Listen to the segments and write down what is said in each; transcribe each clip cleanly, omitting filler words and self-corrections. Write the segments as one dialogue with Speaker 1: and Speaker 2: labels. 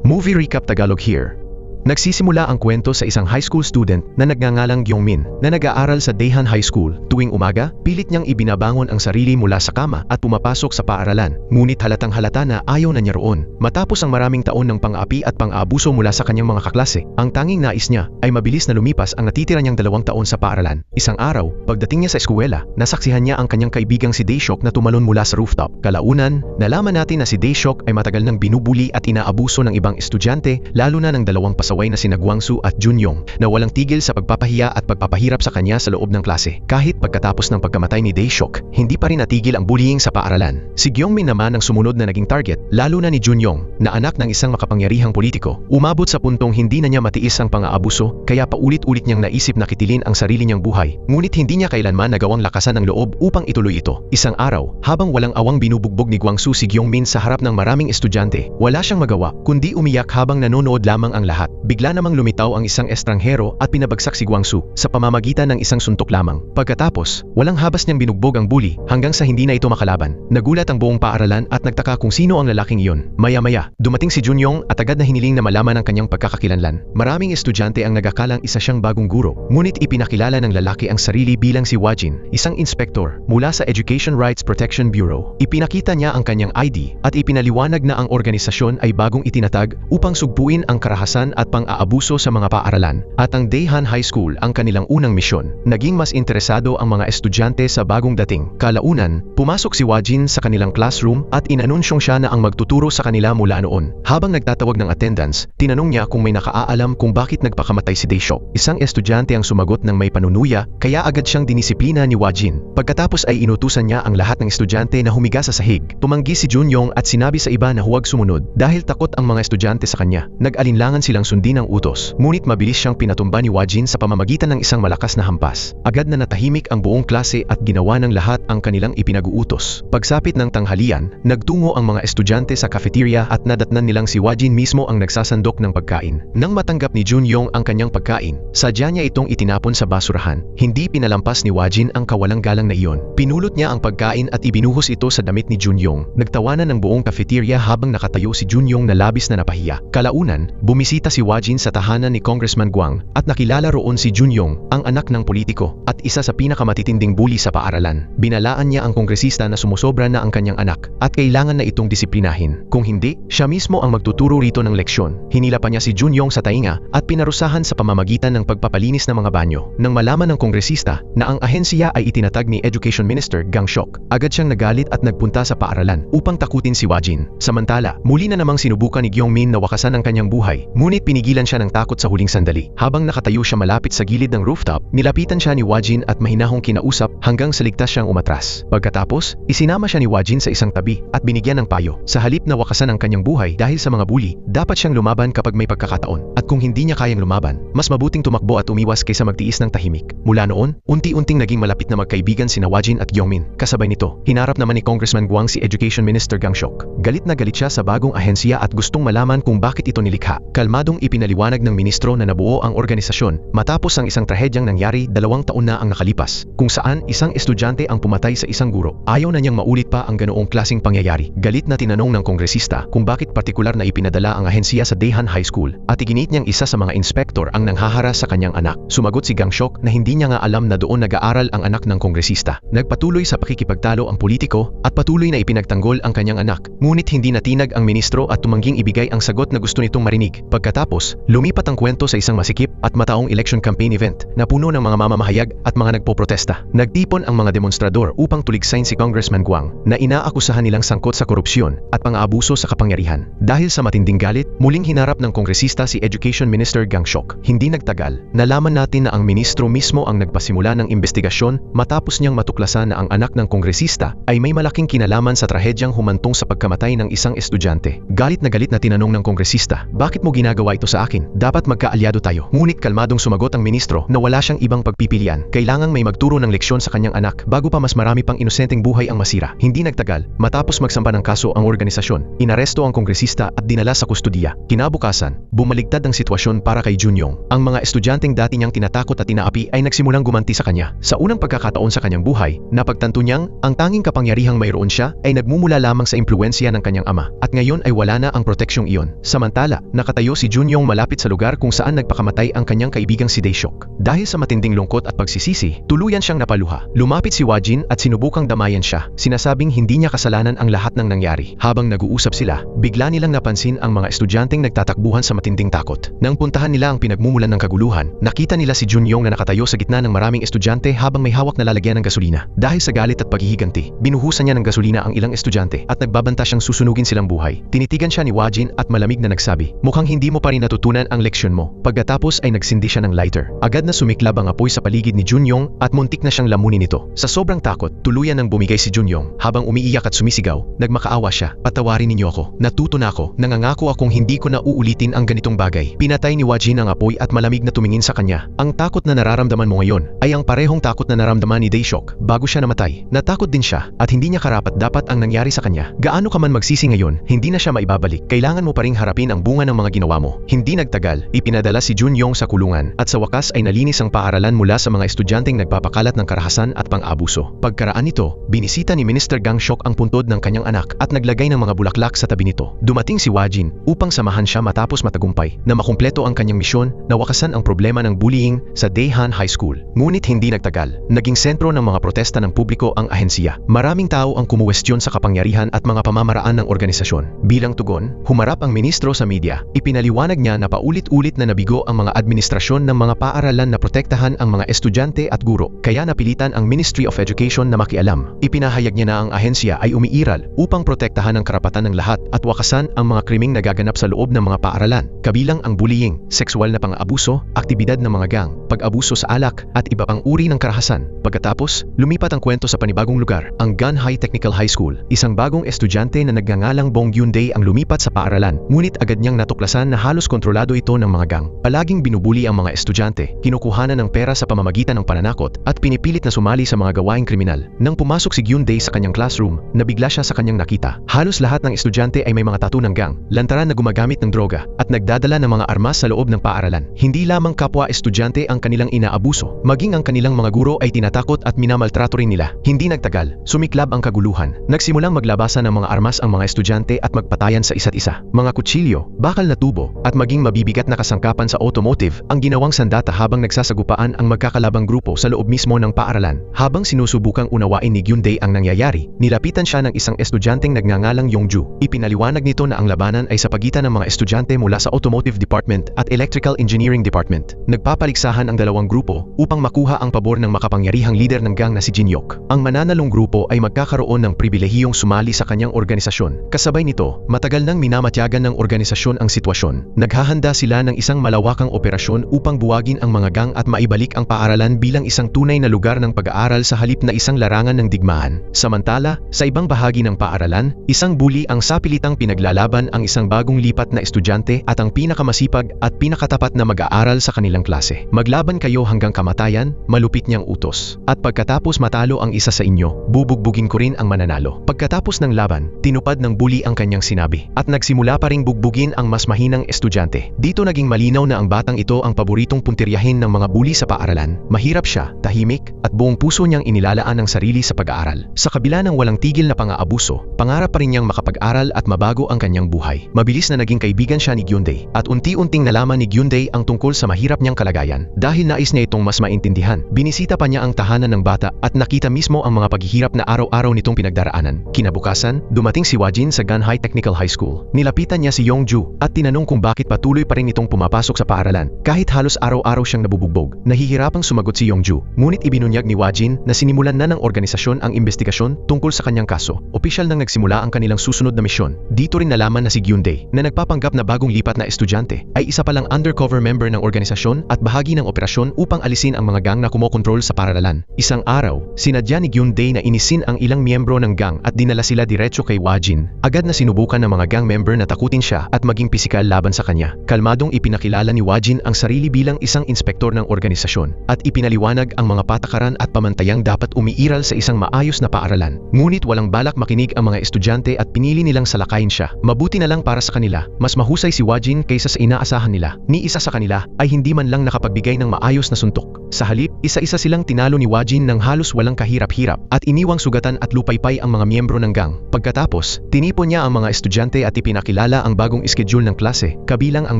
Speaker 1: Movie Recap Tagalog here. Nagsisimula ang kwento sa isang high school student na nagngangalang Gyeongmin na nag-aaral sa Daehan High School. Tuwing umaga, pilit niyang ibinabangon ang sarili mula sa kama at pumapasok sa paaralan. Ngunit halatang halata na ayaw na niya roon. Matapos ang maraming taon ng pang-aapi at pang-aabuso mula sa kanyang mga kaklase, ang tanging nais niya ay mabilis na lumipas ang natitira niyang 2 taon sa paaralan. Isang araw, pagdating niya sa eskwela, nasaksihan niya ang kanyang kaibigang si Daesuk na tumalon mula sa rooftop. Kalaunan, nalaman natin na si Daesuk ay matagal nang binubuli at inaabuso ng ibang estudyante, lalo na ng 2 pasaway na sina Gwangsu at Junyong na walang tigil sa pagpapahiya at pagpapahirap sa kanya sa loob ng klase. Kahit pagkatapos ng pagkamatay ni Daesuk, hindi pa rin natigil ang bullying sa paaralan. Si Gyeongmin naman ang sumunod na naging target, lalo na ni Junyong, na anak ng isang makapangyarihang politiko. Umabot sa puntong hindi na niya matiis ang pang-aabuso, kaya paulit-ulit niyang naisip na kitilin ang sarili niyang buhay. Ngunit hindi niya kailanman nagawang lakasan ang loob upang ituloy ito. Isang araw, habang walang awang binubugbog ni Gwangsu si Gyeongmin sa harap ng maraming estudyante, wala siyang magawa kundi umiyak habang nanonood lamang ang lahat. Bigla namang lumitaw ang isang estranghero at pinabagsak si Gwangsu sa pamamagitan ng isang suntok lamang. Pagkatapos, walang habas niyang binugbog ang bully hanggang sa hindi na ito makalaban. Nagulat ang buong paaralan at nagtaka kung sino ang lalaking iyon. Maya-maya, dumating si Junyong at agad na hiniling na malaman ang kanyang pagkakakilanlan. Maraming estudyante ang nagakalang isa siyang bagong guro, ngunit ipinakilala ng lalaki ang sarili bilang si Wajin, isang inspektor mula sa Education Rights Protection Bureau. Ipinakita niya ang kanyang ID at ipinaliwanag na ang organisasyon ay bagong itinatag upang sugpuin ang karahasan at pang-aabuso sa mga paaralan, at ang Daehan High School ang kanilang unang misyon. Naging mas interesado ang mga estudyante sa bagong dating. Kalaunan, pumasok si Wajin sa kanilang classroom at inanunsyong siya na ang magtuturo sa kanila mula noon. Habang nagtatawag ng attendance, tinanong niya kung may nakaalam kung bakit nagpakamatay si Daesuk. Isang estudyante ang sumagot ng may panunuya, kaya agad siyang dinisiplina ni Wajin. Pagkatapos ay inutusan niya ang lahat ng estudyante na humiga sa sahig. Tumanggi si Junyong at sinabi sa iba na huwag sumunod dahil takot ang mga estudyante sa kanya. Nag-alinlangan silang sundin ang utos. Ngunit mabilis siyang pinatumba ni Wajin sa pamamagitan ng isang malakas na hampas. Agad na natahimik ang buong klase at ginawa ng lahat ang kanilang ipinag-uutos. Pagsapit ng tanghalian, nagtungo ang mga estudyante sa cafeteria at nadatnan nilang si Wajin mismo ang nagsasandok ng pagkain. Nang matanggap ni Junyong ang kanyang pagkain, sadya niya itong itinapon sa basurahan. Hindi pinalampas ni Wajin ang kawalang galang na iyon. Pinulot niya ang pagkain at ibinuhos ito sa damit ni Junyong. Nagtawanan ng buong cafeteria habang nakatayo si Junyong na labis na napahiya. Kalaunan, bumisita si Wajin sa tahanan ni Congressman Gwang at nakilala roon si Junyong, ang anak ng politiko at isa sa pinakamatitinding bully sa paaralan. Binalaan niya ang kongresista na sumusobra na ang kanyang anak at kailangan na itong disiplinahin. Kung hindi, siya mismo ang magtuturo rito ng leksyon. Hinila pa niya si Junyong sa tainga at pinarusahan sa pamamagitan ng pagpapalinis ng mga banyo. Nang malaman ng kongresista na ang ahensiya ay itinatag ni Education Minister Gang Seok, agad siyang nagalit at nagpunta sa paaralan upang takutin si Wajin. Samantala, muli na namang sinubukan ni Gyeongmin na wakasan ang kanyang buhay, ngunit pinigilan siya ng takot sa huling sandali. Habang nakatayo siya malapit sa gilid ng rooftop, nilapitan siya ni Wajin at mahinahong kinausap hanggang sa ligtas siyang umatras. Pagkatapos, isinama siya ni Wajin sa isang tabi at binigyan ng payo. Sa halip na wakasan ang kanyang buhay dahil sa mga bully, dapat siyang lumaban kapag may pagkakataon. At kung hindi niya kayang lumaban, mas mabuting tumakbo at umiwas kaysa magtiis ng tahimik. Mula noon, unti-unting naging malapit na magkaibigan sina Wajin at Gyeongmin. Kasabay nito, hinarap naman ni Congressman Gwang si Education Minister Gang Seok. Galit na galit siya sa bagong ahensiya at gustong malaman kung bakit ito nilikha. Kalmadong ipinaliwanag ng ministro na nabuo ang organisasyon matapos ang isang trahedyang nangyari 2 taon na ang nakalipas, kung saan isang estudyante ang pumatay sa isang guro. Ayaw na niyang maulit pa ang ganoong klaseng pangyayari. Galit na tinanong ng kongresista kung bakit partikular na ipinadala ang ahensiya sa Daehan High School at iginit niyang isa sa mga inspektor ang nanghaharas sa kanyang anak. Sumagot si Gang Seok na hindi niya nga alam na doon nag-aaral ang anak ng kongresista. Nagpatuloy sa pakikipagtalo ang politiko at patuloy na ipinagtanggol ang kanyang anak. Ngunit hindi natinag ang ministro at tumangging ibigay ang sagot na gusto nitong marinig. Pagkatapos, lumipat ang kwento sa isang masikip at mataong election campaign event na puno ng mga mamamahayag at mga nagpoprotesta. Nagtipon ang mga demonstrador upang tuligsayin si Congressman Gwang na inaakusahan nilang sangkot sa korupsyon at pang-aabuso sa kapangyarihan. Dahil sa matinding galit, muling hinarap ng kongresista si Education Minister Gang Seok. Hindi nagtagal, nalaman natin na ang ministro mismo ang nagpasimula ng investigasyon matapos niyang matuklasan na ang anak ng kongresista ay may malaking kinalaman sa trahedyang humantong sa pagkamatay ng isang estudyante. Galit na tinanong ng kongresista, bakit mo ginagawa ito ito sa akin. Dapat magkaalyado tayo. Ngunit kalmadong sumagot ang ministro na wala siyang ibang pagpipilian. Kailangang may magturo ng leksyon sa kanyang anak bago pa mas marami pang inosenteng buhay ang masira. Hindi nagtagal, matapos magsampa ng kaso ang organisasyon, inaresto ang kongresista at dinala sa kustudiya. Kinabukasan, bumaligtad ang sitwasyon para kay Junyong. Ang mga estudyanteng dati niyang tinatakot at tinaapi ay nagsimulang gumanti sa kanya. Sa unang pagkakataon sa kanyang buhay, napagtanto niyang ang tanging kapangyarihang mayroon siya ay nagmumula lamang sa impluwensya ng kanyang ama. At ngayon ay wala na ang proteksyong iyon. Samantala, nakatayo si Junyong malapit sa lugar kung saan nagpakamatay ang kanyang kaibigang si Dae-shok. Dahil sa matinding lungkot at pagsisisi, tuluyan siyang napaluha. Lumapit si Wajin at sinubukang damayan siya. Sinasabing hindi niya kasalanan ang lahat ng nangyari. Habang nag-uusap sila, bigla nilang napansin ang mga estudyanteng nagtatakbuhan sa matinding takot. Nang puntahan nila ang pinagmumulan ng kaguluhan, nakita nila si Junyong na nakatayo sa gitna ng maraming estudyante habang may hawak na lalagyan ng gasolina. Dahil sa galit at paghihiganti, binuhusan niya ng gasolina ang ilang estudyante at nagbabanta siyang susunugin silang buhay. Tinitigan siya ni Wajin at malamig na nagsabi, "Mukhang hindi mo pa rin natutunan ang leksyon mo." Pagkatapos ay nagsindi siya ng lighter. Agad na sumiklab ang apoy sa paligid ni Junyong at muntik na siyang lamunin ito. Sa sobrang takot, tuluyan nang bumigay si Junyong. Habang umiiyak at sumisigaw, nagmakaawa siya. "Patawarin ninyo ako. Natuto na ako. Nangangako akong hindi ko na uulitin ang ganitong bagay." Pinatay ni Wajin ang apoy at malamig na tumingin sa kanya. "Ang takot na nararamdaman mo ngayon ay ang parehong takot na naramdaman ni Dae-shok bago siya namatay. Natakot din siya at hindi niya karapat-dapat ang nangyari sa kanya. Gaano ka man magsisi ngayon, hindi na siya maibabalik. Kailangan mo pa ring harapin ang bunga ng mga ginawa mo." Hindi nagtagal, ipinadala si Junyong sa kulungan at sa wakas ay nalinis ang paaralan mula sa mga estudyanteng nagpapakalat ng karahasan at pang-abuso. Pagkaraan nito, binisita ni Minister Gang-shok ang puntod ng kanyang anak at naglagay ng mga bulaklak sa tabi nito. Dumating si Wajin upang samahan siya matapos matagumpay na makumpleto ang kanyang misyon na wakasan ang problema ng bullying sa Daehan High School. Ngunit hindi nagtagal, naging sentro ng mga protesta ng publiko ang ahensiya. Maraming tao ang kumuwestiyon sa kapangyarihan at mga pamamaraan ng organisasyon. Bilang tugon, humarap ang ministro sa media. Ipinaliwanag niya na paulit-ulit na nabigo ang mga administrasyon ng mga paaralan na protektahan ang mga estudyante at guro, kaya napilitan ang Ministry of Education na makialam. Ipinahayag niya na ang ahensya ay umiiral upang protektahan ang karapatan ng lahat at wakasan ang mga krimeng nagaganap sa loob ng mga paaralan, kabilang ang bullying, sexual na pang-abuso, aktibidad ng mga gang, pag-abuso sa alak, at iba pang uri ng karahasan. Pagkatapos, lumipat ang kwento sa panibagong lugar, ang Ganhai Technical High School. Isang bagong estudyante na nagngangalang Bong Yun-dae ang lumipat sa paaralan, ngunit agad niyang natuklasan na halos kontrolado ito ng mga gang. Palaging binubuli ang mga estudyante, kinukuhanan ng pera sa pamamagitan ng pananakot, at pinipilit na sumali sa mga gawaing kriminal. Nang pumasok si Yun-dae sa kanyang classroom, nabigla siya sa kanyang nakita. Halos lahat ng estudyante ay may mga tattoo ng gang, lantaran na gumagamit ng droga, at nagdadala ng mga armas sa loob ng paaralan. Hindi lamang kapwa estudyante ang kanilang inaabuso, maging ang kanilang mga guro ay tinatakot at minamaltrato rin nila. Hindi nagtagal, sumiklab ang kaguluhan. Nagsimulang maglabasan ng mga armas ang mga estudyante at magpatayan sa isa't isa. Mga kutsilyo, bakal na tubo, at maging mabibigat na kasangkapan sa automotive ang ginawang sandata habang nagsasagupaan ang magkakalabang grupo sa loob mismo ng paaralan. Habang sinusubukang unawain ni Yun-dae ang nangyayari, nilapitan siya ng isang estudyanteng nagngangalang Yongju. Ipinaliwanag nito na ang labanan ay sa pagitan ng mga estudyante mula sa Automotive Department at Electrical Engineering Department. Nagpapaligsahan ang dalawang grupo upang makuha ang pabor ng makapangyarihang leader ng gang na si Jin-yok. Ang mananalong grupo ay magkakaroon ng pribilehiyong sumali sa kanyang organisasyon. Kasabay nito, matagal nang minamatyagan ng organisasyon ang sitwasyon. Naghahanda sila ng isang malawakang operasyon upang buwagin ang mga gang at maibalik ang paaralan bilang isang tunay na lugar ng pag-aaral sa halip na isang larangan ng digmaan. Samantala, sa ibang bahagi ng paaralan, isang bully ang sapilitang pinaglalaban ang isang bagong lipat na estudyante at ang pinakamasipag at pinakatapat na mag-aaral sa kanilang klase. "Maglaban kayo hanggang kamatayan," malupit niyang utos. "At pagkatapos matalo ang isa sa inyo, bubugbugin ko rin ang mananalo." Pagkatapos ng laban, tinupad ng bully ang kanyang sinabi at nagsimula pa ring bugbugin ang mas mahinang estudyante. Dito naging malinaw na ang batang ito ang paboritong puntiryahin ng mga bully sa paaralan. Mahirap siya, tahimik, at buong puso niyang inilalaan ang sarili sa pag-aaral. Sa kabila ng walang tigil na pang-aabuso, pangarap pa rin niyang makapag-aral at mabago ang kanyang buhay. Mabilis na naging kaibigan siya ni Yun-dae at unti-unting nalaman ni Yun-dae ang tungkol sa mahirap niyang kalagayan. Dahil nais niya itong mas maintindihan, binisita pa niya ang tahanan ng bata at nakita mismo ang mga paghihirap na araw-araw nitong pinagdaraanan. Kinabukasan, dumating si Wajin sa Ganhai Technical High School. Nilapitan niya si Yongju at tinanong kung bakit patuloy pa rin itong pumapasok sa paaralan kahit halos araw-araw siyang nabubugbog. Nahihirapang sumagot si Yongju, ngunit ibinunyag ni Wajin na sinimulan na ng organisasyon ang investigasyon tungkol sa kanyang kaso. Opisyal nang nagsimula ang kanilang susunod na misyon. Dito rin nalaman na si Yun-dae, na nagpapanggap na bagong lipat na estudyante, ay isa palang undercover member ng organisasyon at bahagi ng operasyon upang alisin ang mga gang na kumokontrol sa paaralan. Isang araw, sinadya ni Gyun-dae na inisin ang ilang miyembro ng gang at dinala sila diretso kay Wajin. Agad na sinubukan ng mga gang member na takutin siya at maging pisikal laban sa kanya. Kalmadong ipinakilala ni Wajin ang sarili bilang isang inspektor ng organisasyon at ipinaliwanag ang mga patakaran at pamantayang dapat umiiral sa isang maayos na paaralan. Ngunit walang balak makinig ang mga estudyante at pinili nilang salakayin siya. Mabuti na lang para sa kanila, mas mahusay si Wajin kaysa sa inaasahan nila. Ni isa sa kanila ay hindi man lang nakapagbigay ng maayos na suntok. Sa halip, isa-isa silang tinalo ni Wajin ng halos walang kahirap-hirap at iniwang sugatan at lupaypay ang mga miyembro ng gang. Pagkatapos, tinipon niya ang mga estudyante at ipinakilala ang bagong schedule ng klase, kabilang ang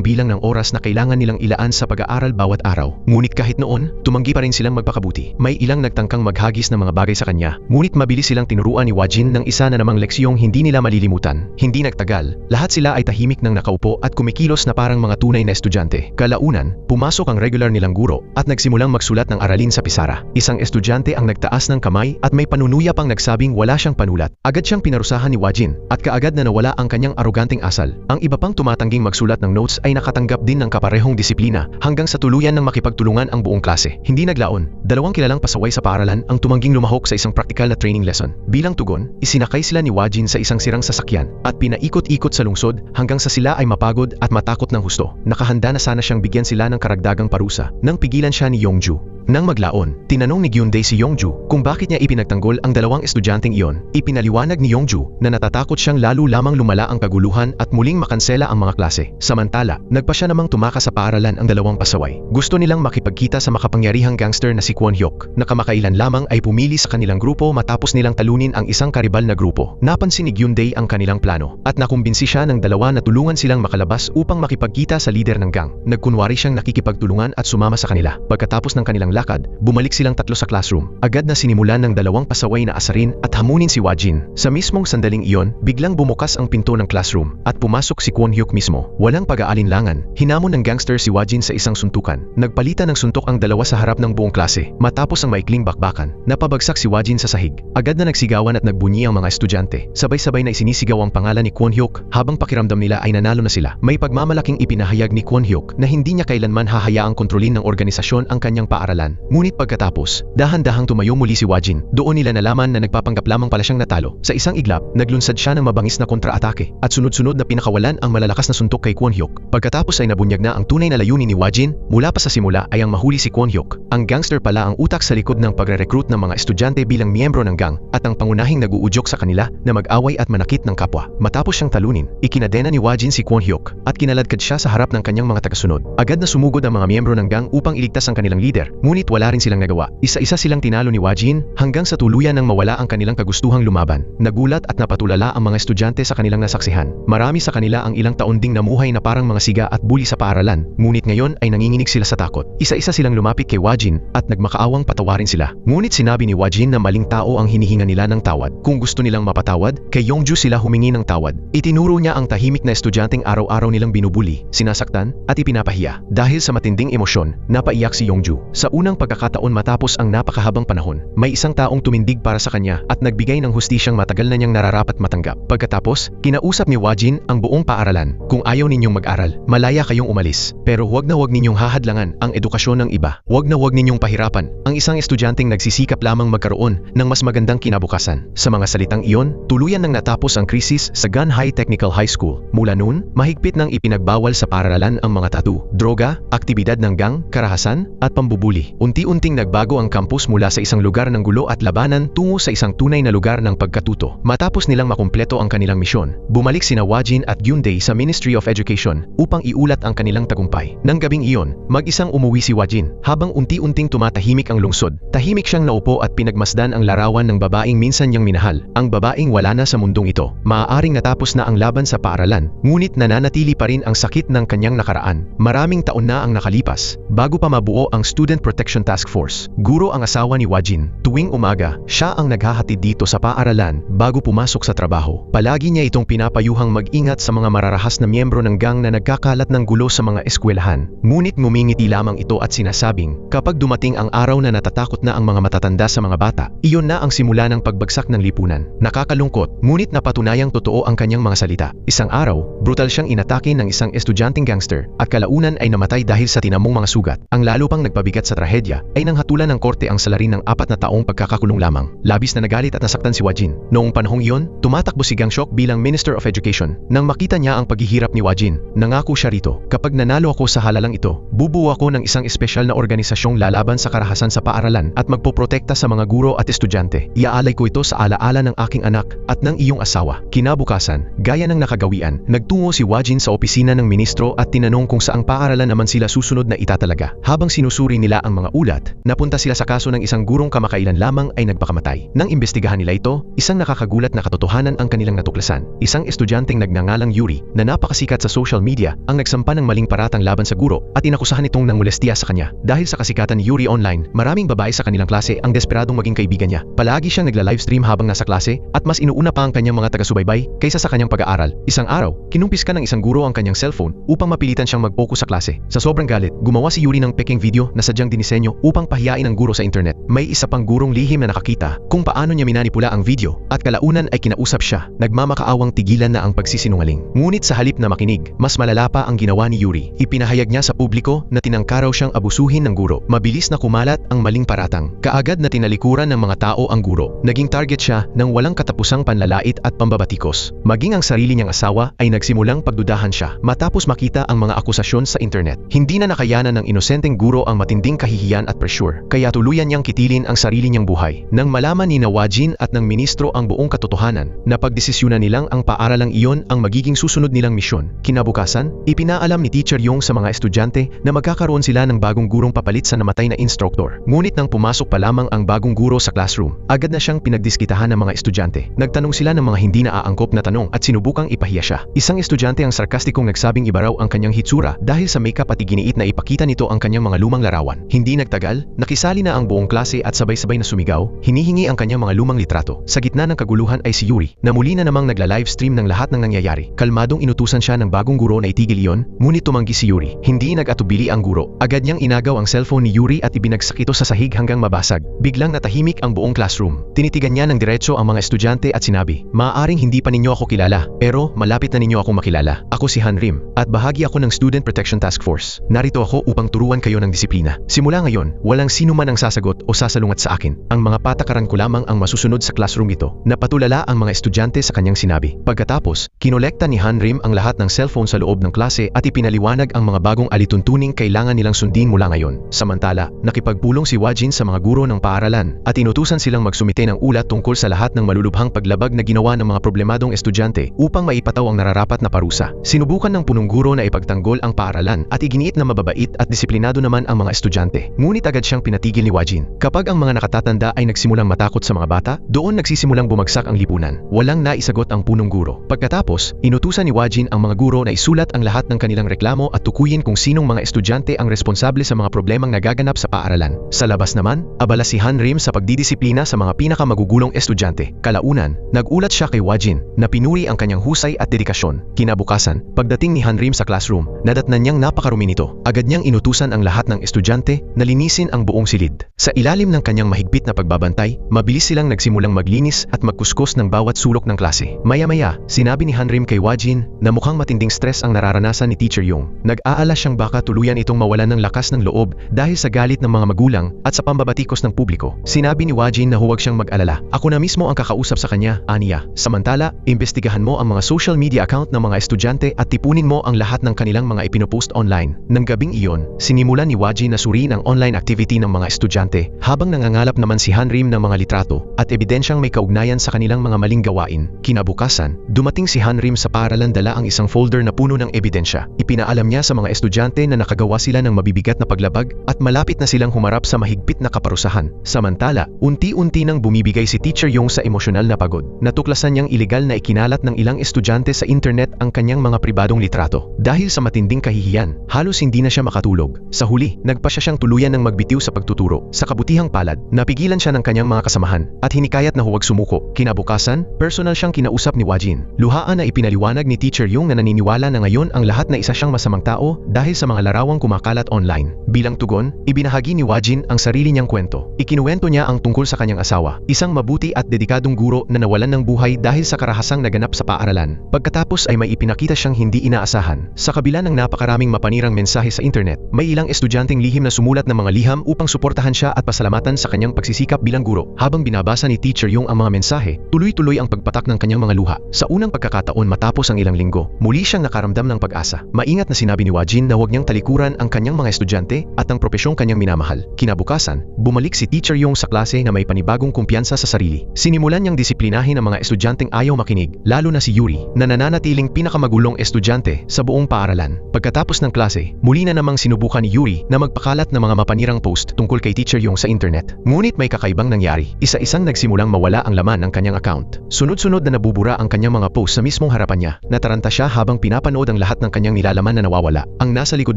Speaker 1: bilang ng oras na kailangan nilang ilaan sa pag-aaral bawat araw. Ngunit kahit noon, tumanggi pa rin silang magpakabuti. May ilang nagtangkang maghagis ng mga bagay sa kanya, ngunit mabilis silang tinuruan ni Wajin ng isa na namang leksyong hindi nila malilimutan. Hindi nagtagal, lahat sila ay tahimik nang nakaupo at kumikilos na parang mga tunay na estudyante. Kalaunan, pumasok ang regular nilang guro at nagsimulang magsulat ng aralin sa pisara. Isang estudyante ang nagtaas ng kamay at may panunuya pang nagsabing wala siyang panulat. Agad siyang pinarusahan ni Wajin at kaagad na nawala ang kanyang aroganting asal. Ang iba pang tumatangging magsulat ng notes ay nakatanggap din ng kaparehong disiplina hanggang sa tuluyan ng makipagtulungan ang buong klase. Hindi naglaon, dalawang kilalang pasaway sa paaralan ang tumangging lumahok sa isang praktikal na training lesson. Bilang tugon, isinakay sila ni Wajin sa isang sirang sasakyan at pinaikot-ikot sa lungsod hanggang sa sila ay mapagod at matakot ng husto. Nakahanda na sana siyang bigyan sila ng karagdagang parusa nang pigilan siya ni Yongju. Nang maglaon, tinanong ni Gyun-dae si Yongju kung bakit niya ipinagtanggol ang dalawang estudyanteng iyon. Ipinaliwanag ni Yongju na natatakot siyang lalo lamang lumala ang kaguluhan at muling makansela ang mga klase. Samantala, nagpa siya namang tumakas sa paaralan ang dalawang pasaway. Gusto nilang makipagkita sa makapangyarihang gangster na si Kwon-hyuk na kamakailan lamang ay pumili sa kanilang grupo matapos nilang talunin ang isang karibal na grupo. Napansin ni Gyun-dae ang kanilang plano at nakumbinsi siya ng dalawa na tulungan silang makalabas upang makipagkita sa lider ng gang. Nagkunwari siyang nakikipagtulungan at sumama sa kanila. Pagkatapos ng kanilang lakad, bumalik silang tatlo sa classroom. Agad na sinimulan ng dalawang pasaway na asarin at hamunin si Wajin. Sa mismong sandaling iyon, biglang bumukas ang pinto ng classroom at pumasok si Kwon-hyuk mismo. Walang pag-aalinlangan, hinamon ng gangster si Wajin sa isang suntukan. Nagpalitan ng suntok ang dalawa sa harap ng buong klase. Matapos ang maikling bakbakan, napabagsak si Wajin sa sahig. Agad na nagsigawan at nagbunyi ang mga estudyante. Sabay-sabay na isinisigaw ang pangalan ni Kwon-hyuk habang pakiramdam nila ay nanalo na sila. May pagmamalaking ipinahayag ni Kwon-hyuk na hindi niya kailanman hahayaang kontrolin ng organisasyon ang kanyang paaralan. Ngunit pagkatapos, dahan-dahang tumayo muli si Wajin. Doon nila nalaman na nagpapanggap lamang pala siyang natalo. Sa isang iglap, naglunsad siya ng mabangis na kontra-atake at sunod-sunod na pinakawalan ang malalakas na suntok kay Kwon-hyuk. Pagkatapos ay nabunyag na ang tunay na layunin ni Wajin. Mula pa sa simula ay ang mahuli si Kwon-hyuk. Ang gangster pala ang utak sa likod ng pagre-recruit ng mga estudyante bilang miyembro ng gang at ang pangunahing nag-uudyok sa kanila na mag-away at manakit ng kapwa. Matapos siyang talunin, ikinadena ni Wajin si Kwon-hyuk at kinaladkad siya sa harap ng kanyang mga tagasunod. Agad na sumugod ang mga miyembro ng gang upang iligtas ang kanilang leader, ngunit wala rin silang nagawa. Isa-isa silang tinalo ni Wajin hanggang sa tuluyan ng mawala ang kanilang kagustuhang lumaban. Nagulat at napatulala ang mga estudyante sa kanilang nasaksihan. Marami sa kanila ang ilang taon ding namuhay na parang mga siga at bully sa paaralan, ngunit ngayon ay nanginginig sila sa takot. Isa-isa silang lumapit kay Wajin at nagmakaawang patawarin sila. Ngunit sinabi ni Wajin na maling tao ang hinihinga nila ng tawad. Kung gusto nilang mapatawad, kay Yongju sila humingi ng tawad. Itinuro niya ang tahimik na estudyanteng araw-araw nilang binubuli, sinasaktan at ipinapahiya. Dahil sa matinding emosyon, napaiyak si Yongju. Sa unang pagkakataon matapos ang napakahabang panahon, may isang taong tumindig para sa kanya at nagbigay ng hustisyang matagal na niyang nararapat matanggap. Pagkatapos, kinausap ni Wajin ang buong paaralan. Kung ayaw ninyong mag-aral, malaya kayong umalis. Pero huwag na huwag ninyong hahadlangan ang edukasyon ng iba. Huwag na huwag ninyong pahirapan ang isang estudyanteng nagsisikap lamang magkaroon ng mas magandang kinabukasan. Sa mga salitang iyon, tuluyan nang natapos ang krisis sa Ganhai Technical High School. Mula noon, mahigpit nang ipinagbawal sa paaralan ang mga tattoo, droga, aktibidad ng gang, karahasan, at pambubuli. Unti-unting nagbago ang campus mula sa isang lugar ng gulo at labanan tungo sa isang tunay na lugar ng pagkatuto. Matapos nilang makumpleto ang kanilang misyon, bumalik sina Wajin at Gyun-dae sa Ministry of Education upang iulat ang kanilang tagumpay. Nang gabing iyon, mag-isang umuwi si Wajin habang unti-unting tumatahimik ang lungsod. Tahimik siyang naupo at pinagmasdan ang larawan ng babaeng minsan niyang minahal. Ang babaeng wala na sa mundong ito. Maaaring natapos na ang laban sa paaralan, ngunit nananatili pa rin ang sakit ng kanyang nakaraan. Maraming taon na ang nakalipas bago pa mabuo ang Student Protection Protection Task Force. Guro ang asawa ni Wajin. Tuwing umaga, siya ang naghahatid dito sa paaralan bago pumasok sa trabaho. Palagi niya itong pinapayuhang mag-ingat sa mga mararahas na miyembro ng gang na nagkakalat ng gulo sa mga eskwelahan. Ngunit ngumingiti lamang ito at sinasabing, kapag dumating ang araw na natatakot na ang mga matatanda sa mga bata, iyon na ang simula ng pagbagsak ng lipunan. Nakakalungkot, ngunit napatunayang totoo ang kanyang mga salita. Isang araw, brutal siyang inatake ng isang estudyanteng gangster at kalaunan ay namatay dahil sa tinamong mga sugat. Ang lalo pang nagpabigat sa trahedya ay nang hatulan ng korte ang salarin ng 4 na taong pagkakakulong lamang. Labis na nagalit at nasaktan si Wajin. Noong panahong iyon, tumatakbo si Gang Seok bilang Minister of Education. Nang makita niya ang paghihirap ni Wajin, nangako siya rito, kapag nanalo ako sa halalang ito, bubuo ako ng isang espesyal na organisasyong lalaban sa karahasan sa paaralan at magpoprotekta sa mga guro at estudyante. Iaalay ko ito sa alaala ng aking anak at ng iyong asawa. Kinabukasan, gaya ng nakagawian, nagtungo si Wajin sa opisina ng ministro at tinanong kung saang paaralan naman sila susunod na itatalaga. Habang sinusuri nila ang mga ulat, napunta sila sa kaso ng isang gurong kamakailan lamang ay nagpakamatay. Nang imbestigahan nila ito, isang nakakagulat na katotohanan ang kanilang natuklasan. Isang estudyanteng nagngangalang Yuri na napakasikat sa social media ang nagsampa ng maling paratang laban sa guro at inakusahan itong ng molestya sa kanya. Dahil sa kasikatan ni Yuri online, maraming babae sa kanilang klase ang desperadong maging kaibigan niya. Palagi siyang nagla-livestream habang nasa klase at mas inuuna pa ang kanyang mga taga-subaybay kaysa sa kanyang pag-aaral. Isang araw, kinumpiska ng isang guro ang kanyang cellphone upang mapilitan siyang mag-focus sa klase. Sa sobrang galit, gumawa si Yuri ng peking video na sadyang dinisenyo upang pahiyain ang guro sa internet. May isa pang gurong lihim na nakakita kung paano niya minanipula ang video at kalaunan ay kinausap siya. Nagmamakaawang tigilan na ang pagsisinungaling. Ngunit sa halip na makinig, mas malala pa ang ginawa ni Yuri. Ipinahayag niya sa publiko na tinangkaraw siyang abusuhin ng guro. Mabilis na kumalat ang maling paratang. Kaagad na tinalikuran ng mga tao ang guro. Naging target siya ng walang katapusang panlalait at pambabatikos. Maging ang sarili niyang asawa ay nagsimulang pagdudahan siya matapos makita ang mga akusasyon sa internet. Hindi na nakayanan ng inosenteng guro ang matinding kahihiyan at pressure, kaya tuluyan niyang kitilin ang sarili niyang buhay. Nang malaman ni Wajin at ng ministro ang buong katotohanan, napagdesisyonan nilang ang paaralang iyon ang magiging susunod nilang misyon. Kinabukasan, ipinaalam ni Teacher Yong sa mga estudyante na magkakaroon sila ng bagong gurong papalit sa namatay na instructor. Ngunit nang pumasok pa lamang ang bagong guro sa classroom, agad na siyang pinagdiskitahan ng mga estudyante. Nagtanong sila ng mga hindi naaangkop na tanong at sinubukang ipahiya siya. Isang estudyante ang sarkastikong nagsabing iba raw ang kanyang hitsura dahil sa makeup at iginiit na ipakita nito ang kanyang mga lumang larawan. Hindi nagtagal, nakisali na ang buong klase at sabay-sabay na sumigaw, hinihingi ang kanyang mga lumang litrato. Sa gitna ng kaguluhan ay si Yuri, na muli na namang nagla-livestream ng lahat ng nangyayari. Kalmadong inutusan siya ng bagong guro na itigil iyon, ngunit tumanggi si Yuri. Hindi nag-atubili ang guro. Agad niyang inagaw ang cellphone ni Yuri at ibinagsak ito sa sahig hanggang mabasag. Biglang natahimik ang buong classroom. Tinitigan niya ng diretso ang mga estudyante at sinabi, "Maaaring hindi pa ninyo ako kilala, pero malapit na ninyo akong makilala. Ako si Han Rim, at bahagi ako ng Student Protection Task Force. Narito ako upang turuan kayo ng disiplina. Simula ngayon, walang sino man ang sasagot o sasalungat sa akin. Ang mga patakaran ko lamang ang masusunod sa classroom ito." Napatulala ang mga estudyante sa kanyang sinabi. Pagkatapos, kinolekta ni Han Rim ang lahat ng cellphone sa loob ng klase at ipinaliwanag ang mga bagong alituntuning kailangan nilang sundin mula ngayon. Samantala, nakipagpulong si Wajin sa mga guro ng paaralan at inutusan silang magsumite ng ulat tungkol sa lahat ng malulubhang paglabag na ginawa ng mga problemadong estudyante upang maipataw ang nararapat na parusa. Sinubukan ng punong guro na ipagtanggol ang paaralan at iginiit na mababait at disiplinado naman ang mga estudyante. Ngunit agad siyang pinatigil ni Wajin. Kapag ang mga nakatatanda ay nagsimulang matakot sa mga bata, doon nagsisimulang bumagsak ang lipunan. Walang naisagot ang punong guro. Pagkatapos, inutusan ni Wajin ang mga guro na isulat ang lahat ng kanilang reklamo at tukuyin kung sinong mga estudyante ang responsable sa mga problemang nagaganap sa paaralan. Sa labas naman, abala si Han Rim sa pagdidisiplina sa mga pinakamagugulong estudyante. Kalaunan, nagulat siya kay Wajin na pinuri ang kanyang husay at dedikasyon. Kinabukasan, pagdating ni Han Rim sa classroom, nadatnan niyang napakarumi nito. Agad niyang inutusan ang lahat ng estudyante na linisin ang buong silid. Sa ilalim ng kanyang mahigpit na pagbabantay, mabilis silang nagsimulang maglinis at magkuskus ng bawat sulok ng klase. Maya-maya, sinabi ni Han Rim kay Wajin na mukhang matinding stress ang nararanasan ni Teacher Yong. Nag-aala siyang baka tuluyan itong mawalan ng lakas ng loob dahil sa galit ng mga magulang at sa pambabatikos ng publiko. Sinabi ni Wajin na huwag siyang mag-alala. Ako na mismo ang kakausap sa kanya, aniya. Samantala, imbestigahan mo ang mga social media account ng mga estudyante at tipunin mo ang lahat ng kanilang mga ipinopost online. Nang gabing iyon, sinimulan ni Wajin na suriin ang online activity ng mga estudyante habang nangangalap naman si Han Rim ng mga litrato at ebidensyang may kaugnayan sa kanilang mga maling gawain. Kinabukasan, dumating si Han Rim sa paaralan dala ang isang folder na puno ng ebidensya. Ipinaalam niya sa mga estudyante na nakagawa sila ng mabibigat na paglabag at malapit na silang humarap sa mahigpit na kaparusahan. Samantala, unti-unti nang bumibigay si Teacher Yong sa emosyonal na pagod. Natuklasan niyang iligal na ikinalat ng ilang estudyante sa internet ang kanyang mga pribadong litrato. Dahil sa matinding kahihiyan, halos hindi na siya makatulog. Sa huli, nagpasya siyang tuluyan ng magbitiw sa pagtuturo. Sa kabutihang palad, napigilan siya ng kanyang mga kasamahan at hinikayat na huwag sumuko. Kinabukasan, personal siyang kinausap ni Wajin. Luhaan na ipinaliwanag ni Teacher Yung na naniniwala na ngayon ang lahat na isa siyang masamang tao dahil sa mga larawang kumakalat online. Bilang tugon, ibinahagi ni Wajin ang sarili niyang kwento. Ikinuwento niya ang tungkol sa kanyang asawa, isang mabuti at dedikadong guro na nawalan ng buhay dahil sa karahasang naganap sa paaralan. Pagkatapos ay may ipinakita siyang hindi inaasahan. Sa kabila ng napakaraming mapanirang mensahe sa internet, may ilang estudyanteng lihim na sumulat ng mga liham upang suportahan siya at pasalamatan sa kanyang pagsisikap bilang guro. Habang binabasa ni Teacher Yung ang mga mensahe, tuloy-tuloy ang pagpatak ng kanyang mga luha. Sa unang pagkakataon matapos ang ilang linggo, muli siyang nakaramdam ng pag-asa. Maingat na sinabi ni Wajin na huwag niyang talikuran ang kanyang mga estudyante at ang propesyong kanyang minamahal. Kinabukasan, bumalik si Teacher Yung sa klase na may panibagong kumpiyansa sa sarili. Sinimulan niyang disiplinahin ang mga estudyanteng ayaw makinig, lalo na si Yuri, na nananatiling pinakamagulong estudyante sa buong paaralan. Pagkatapos ng klase, muli na namang sinubukan ni Yuri na magpakalat ng mga mapanirang post tungkol kay Teacher Yung sa internet. Ngunit may kakaibang nangyari. Isa-isang nagsimulang mawala ang laman ng kanyang account. Sunod-sunod na nabubura ang kanyang mga post sa mismong harapan niya. Nataranta siya habang pinapanood ang lahat ng kanyang nilalaman na nawawala. Ang nasa likod